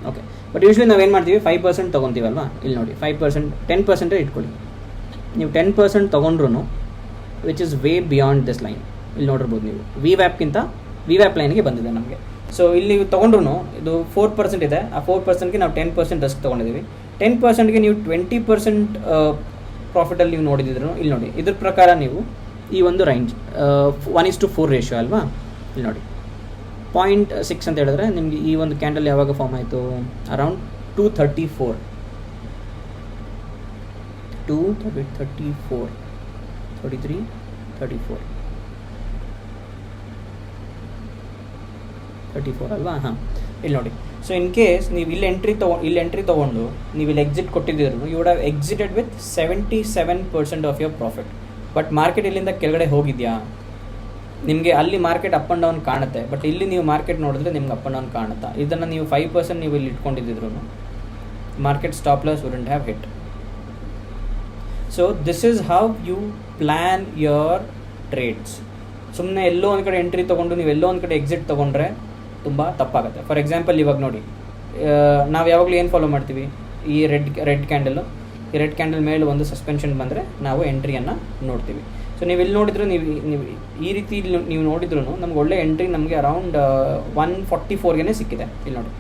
ಓಕೆ, ಬಟ್ ಯೂಶ್ವಲಿ ನಾವೇನು ಮಾಡ್ತೀವಿ, 5% ತೊಗೊತೀವಲ್ವಾ. ಇಲ್ಲಿ ನೋಡಿ 5%, 10% ಇಟ್ಕೊಳ್ಳಿ. ನೀವು 10% ತೊಗೊಂಡ್ರು which is way beyond this line. ಇಲ್ಲಿ ನೋಡಿರ್ಬೋದು ನೀವು, ವಿ ವ್ಯಾಪ್ ಲೈನ್ಗೆ ಬಂದಿದೆ ನಮಗೆ. ಸೊ ಇಲ್ಲಿ ತೊಗೊಂಡ್ರು ಇದು 4% ಇದೆ, ಆ 4%ಗೆ ನಾವು 10% ರಿಸ್ಕ್ ತೊಗೊಂಡಿದ್ದೀವಿ. 10%ಗೆ ನೀವು 20% ಪ್ರಾಫಿಟಲ್ಲಿ ನೀವು ನೋಡಿದ್ರು, ಇಲ್ಲಿ ನೋಡಿ ಇದ್ರ ಪ್ರಕಾರ ನೀವು ಈ ಒಂದು ರೇಂಜ್ 1:4 ರೇಷಿಯೋ ಅಲ್ವಾ. ಇಲ್ಲಿ ನೋಡಿ 0.6 ಅಂತ ಹೇಳಿದ್ರೆ ನಿಮಗೆ ಈ ಒಂದು ಕ್ಯಾಂಡಲ್ ಯಾವಾಗ ಫಾರ್ಮ್ ಆಯಿತು, ಅರೌಂಡ್ 234 33 34 ಅಲ್ವಾ. ಹಾಂ, ಇಲ್ಲಿ ನೋಡಿ. ಸೊ ಇನ್ ಕೇಸ್ ನೀವು ಇಲ್ಲಿ ಎಂಟ್ರಿ ತೊಗೊಂಡು ನೀವು ಇಲ್ಲಿ ಎಕ್ಸಿಟ್ ಕೊಟ್ಟಿದ್ದರು, you would have exited with 77% of your profit. But market ಇಲ್ಲಿಂದ ಕೆಳಗಡೆ ಹೋಗಿದೆಯಾ, ನಿಮಗೆ ಅಲ್ಲಿ ಮಾರ್ಕೆಟ್ ಅಪ್ ಆ್ಯಂಡ್ ಡೌನ್ ಕಾಣುತ್ತೆ, ಬಟ್ ಇಲ್ಲಿ ನೀವು ಮಾರ್ಕೆಟ್ ನೋಡಿದ್ರೆ ನಿಮ್ಗೆ ಅಪ್ ಆ್ಯಂಡ್ ಡೌನ್ ಕಾಣುತ್ತಾ. ಇದನ್ನು ನೀವು 5% ನೀವು ಇಲ್ಲಿ ಇಟ್ಕೊಂಡಿದ್ದಿದ್ರು market stop loss wouldn't have hit. So this is how you plan your trades. ಸುಮ್ಮನೆ ಎಲ್ಲೋ ಒಂದು ಕಡೆ ಎಂಟ್ರಿ ತೊಗೊಂಡು ನೀವು ಎಲ್ಲೋ ಒಂದು ಕಡೆ ಎಕ್ಸಿಟ್ ತೊಗೊಂಡ್ರೆ ತುಂಬ ತಪ್ಪಾಗುತ್ತೆ. ಫಾರ್ ಎಕ್ಸಾಂಪಲ್ ಇವಾಗ ನೋಡಿ, ನಾವು ಯಾವಾಗಲೂ ಏನು ಫಾಲೋ ಮಾಡ್ತೀವಿ, ಈ ರೆಡ್ ಕ್ಯಾಂಡಲ್ ಮೇಲೆ ಒಂದು ಸಸ್ಪೆನ್ಷನ್ ಬಂದರೆ ನಾವು ಎಂಟ್ರಿಯನ್ನು ನೋಡ್ತೀವಿ. ಸೊ ನೀವು ಇಲ್ಲಿ ನೋಡಿದ್ರು, ನೀವು ಈ ರೀತಿ ನೀವು ನೋಡಿದ್ರು ನಮ್ಗೆ ಒಳ್ಳೆ ಎಂಟ್ರಿ ನಮಗೆ ಅರೌಂಡ್ 144ಗೆ ಸಿಕ್ಕಿದೆ. ಇಲ್ಲಿ ನೋಡಿ,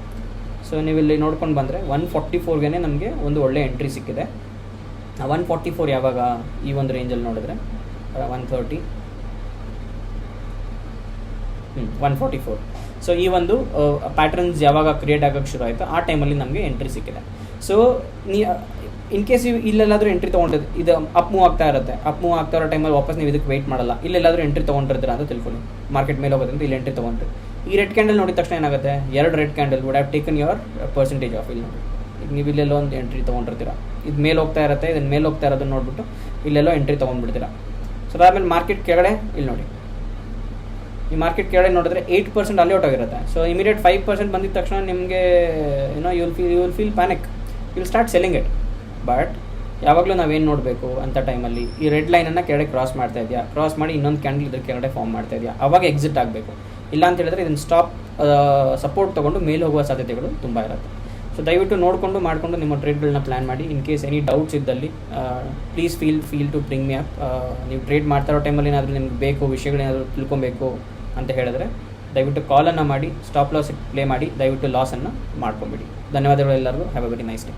ಸೊ ನೀವು ಇಲ್ಲಿ ನೋಡ್ಕೊಂಡು ಬಂದರೆ 144ಗೆ ನಮಗೆ ಒಂದು ಒಳ್ಳೆ ಎಂಟ್ರಿ ಸಿಕ್ಕಿದೆ. 144 ಯಾವಾಗ, ಈ ಒಂದು ರೇಂಜಲ್ಲಿ ನೋಡಿದ್ರೆ 130 144. ಸೊ ಈ ಒಂದು ಪ್ಯಾಟ್ರನ್ಸ್ ಯಾವಾಗ ಕ್ರಿಯೇಟ್ ಆಗೋಕ್ಕೆ ಶುರು ಆಯಿತು ಆ ಟೈಮಲ್ಲಿ ನಮಗೆ ಎಂಟ್ರಿ ಸಿಕ್ಕಿದೆ. ಸೊ ಇನ್ ಕೇಸ್ ಇಲ್ಲೆಲ್ಲಾದರೂ ಎಂಟ್ರಿ ತೊಗೊಂಡಿದ್ದು, ಇದು ಅಪ್ ಮೂವ್ ಆಗ್ತಾ ಇರೋ ಟೈಮಲ್ಲಿ ವಾಪಸ್ ನೀವು ಇದಕ್ಕೆ ವೆಯ್ಟ್ ಮಾಡಲ್ಲ, ಇಲ್ಲೆಲ್ಲಾದರೂ ಎಂಟ್ರಿ ತೊಗೊಂಡಿರ್ತೀರ ಅಂತ ತಿಳ್ಕೊಳ್ಳಿ. ಮಾರ್ಕೆಟ್ ಮೇಲೆ ಹೋಗೋದಂತ ಇಲ್ಲಿ ಎಂಟ್ರಿ ತೊಗೊಂಡ್ರಿ, ಈ ರೆಡ್ ಕ್ಯಾಂಡಲ್ ನೋಡಿದ ತಕ್ಷಣ ಏನಾಗುತ್ತೆ, 2 red candle would have taken your percentage of. ಇಲ್ಲಿ ನೋಡಿ, ಈಗ ನೀವು ಇಲ್ಲೆಲ್ಲೋ ಒಂದು ಎಂಟ್ರಿ ತೊಗೊಂಡಿರ್ತೀರ, ಇದು ಮೇಲೆ ಹೋಗ್ತಾ ಇರುತ್ತೆ, ಇದನ್ನು ಮೇಲೆ ಹೋಗ್ತಾ ಇರೋದನ್ನ ನೋಡಿಬಿಟ್ಟು ಇಲ್ಲೆಲ್ಲೋ ಎಂಟ್ರಿ ತೊಗೊಂಡ್ಬಿಡ್ತೀರ. ಸೊ ಅದಾದಮೇಲೆ ಮಾರ್ಕೆಟ್ ಕೆಳಗಡೆ ಇಲ್ಲಿ ನೋಡಿ, ಈ ಮಾರ್ಕೆಟ್ ಕೆಳಗಡೆ ನೋಡಿದ್ರೆ 8% ಅಲ್ಲಿ ಔಟ್ ಆಗಿರುತ್ತೆ. ಸೊ ಇಮಿಡಿಯೇಟ್ 5% ಬಂದಿದ ತಕ್ಷಣ ನಿಮಗೆ you will feel panic, you will start selling it. But ಯಾವಾಗಲೂ ನಾವೇನು ನೋಡಬೇಕು ಅಂತ ಟೈಮಲ್ಲಿ, ಈ ರೆಡ್ ಲೈನನ್ನು ಕೆಳಗಡೆ ಕ್ರಾಸ್ ಮಾಡ್ತಾ ಇದೆಯಾ, ಕ್ರಾಸ್ ಮಾಡಿ ಇನ್ನೊಂದು ಕ್ಯಾಂಡಲ್ ಇದ್ರ ಕೆಳಗಡೆ ಫಾರ್ಮ್ ಮಾಡ್ತಾ ಇದೆಯಾ, ಅವಾಗ ಎಕ್ಸಿಟ್ ಆಗಬೇಕು. ಇಲ್ಲ ಅಂತ ಹೇಳಿದ್ರೆ ಇದನ್ನು ಸ್ಟಾಪ್ ಸಪೋರ್ಟ್ ತೊಗೊಂಡು ಮೇಲೆ ಹೋಗುವ ಸಾಧ್ಯತೆಗಳು ತುಂಬ ಇರುತ್ತೆ. ಸೊ ದಯವಿಟ್ಟು ನೋಡಿಕೊಂಡು ಮಾಡಿಕೊಂಡು ನಿಮ್ಮ ಟ್ರೇಡ್ಗಳನ್ನ ಪ್ಲ್ಯಾನ್ ಮಾಡಿ. ಇನ್ ಕೇಸ್ ಎನಿ ಡೌಟ್ಸ್ ಇದ್ದಲ್ಲಿ please feel to bring me up. ನೀವು ಟ್ರೇಡ್ ಮಾಡ್ತಾ ಇರೋ ಟೈಮಲ್ಲಿ ಏನಾದರೂ ನಿಮ್ಗೆ ಬೇಕು, ವಿಷಯಗಳೇನಾದರೂ ತಿಳ್ಕೊಬೇಕು ಅಂತ ಹೇಳಿದ್ರೆ ದಯವಿಟ್ಟು ಕಾಲನ್ನು ಮಾಡಿ, ಸ್ಟಾಪ್ ಲಾಸ್ ಪ್ಲೇ ಮಾಡಿ, ದಯವಿಟ್ಟು ಲಾಸನ್ನು ಮಾಡ್ಕೊಂಬಿಡಿ. ಧನ್ಯವಾದಗಳು ಎಲ್ಲರಿಗೂ. Have a very nice day.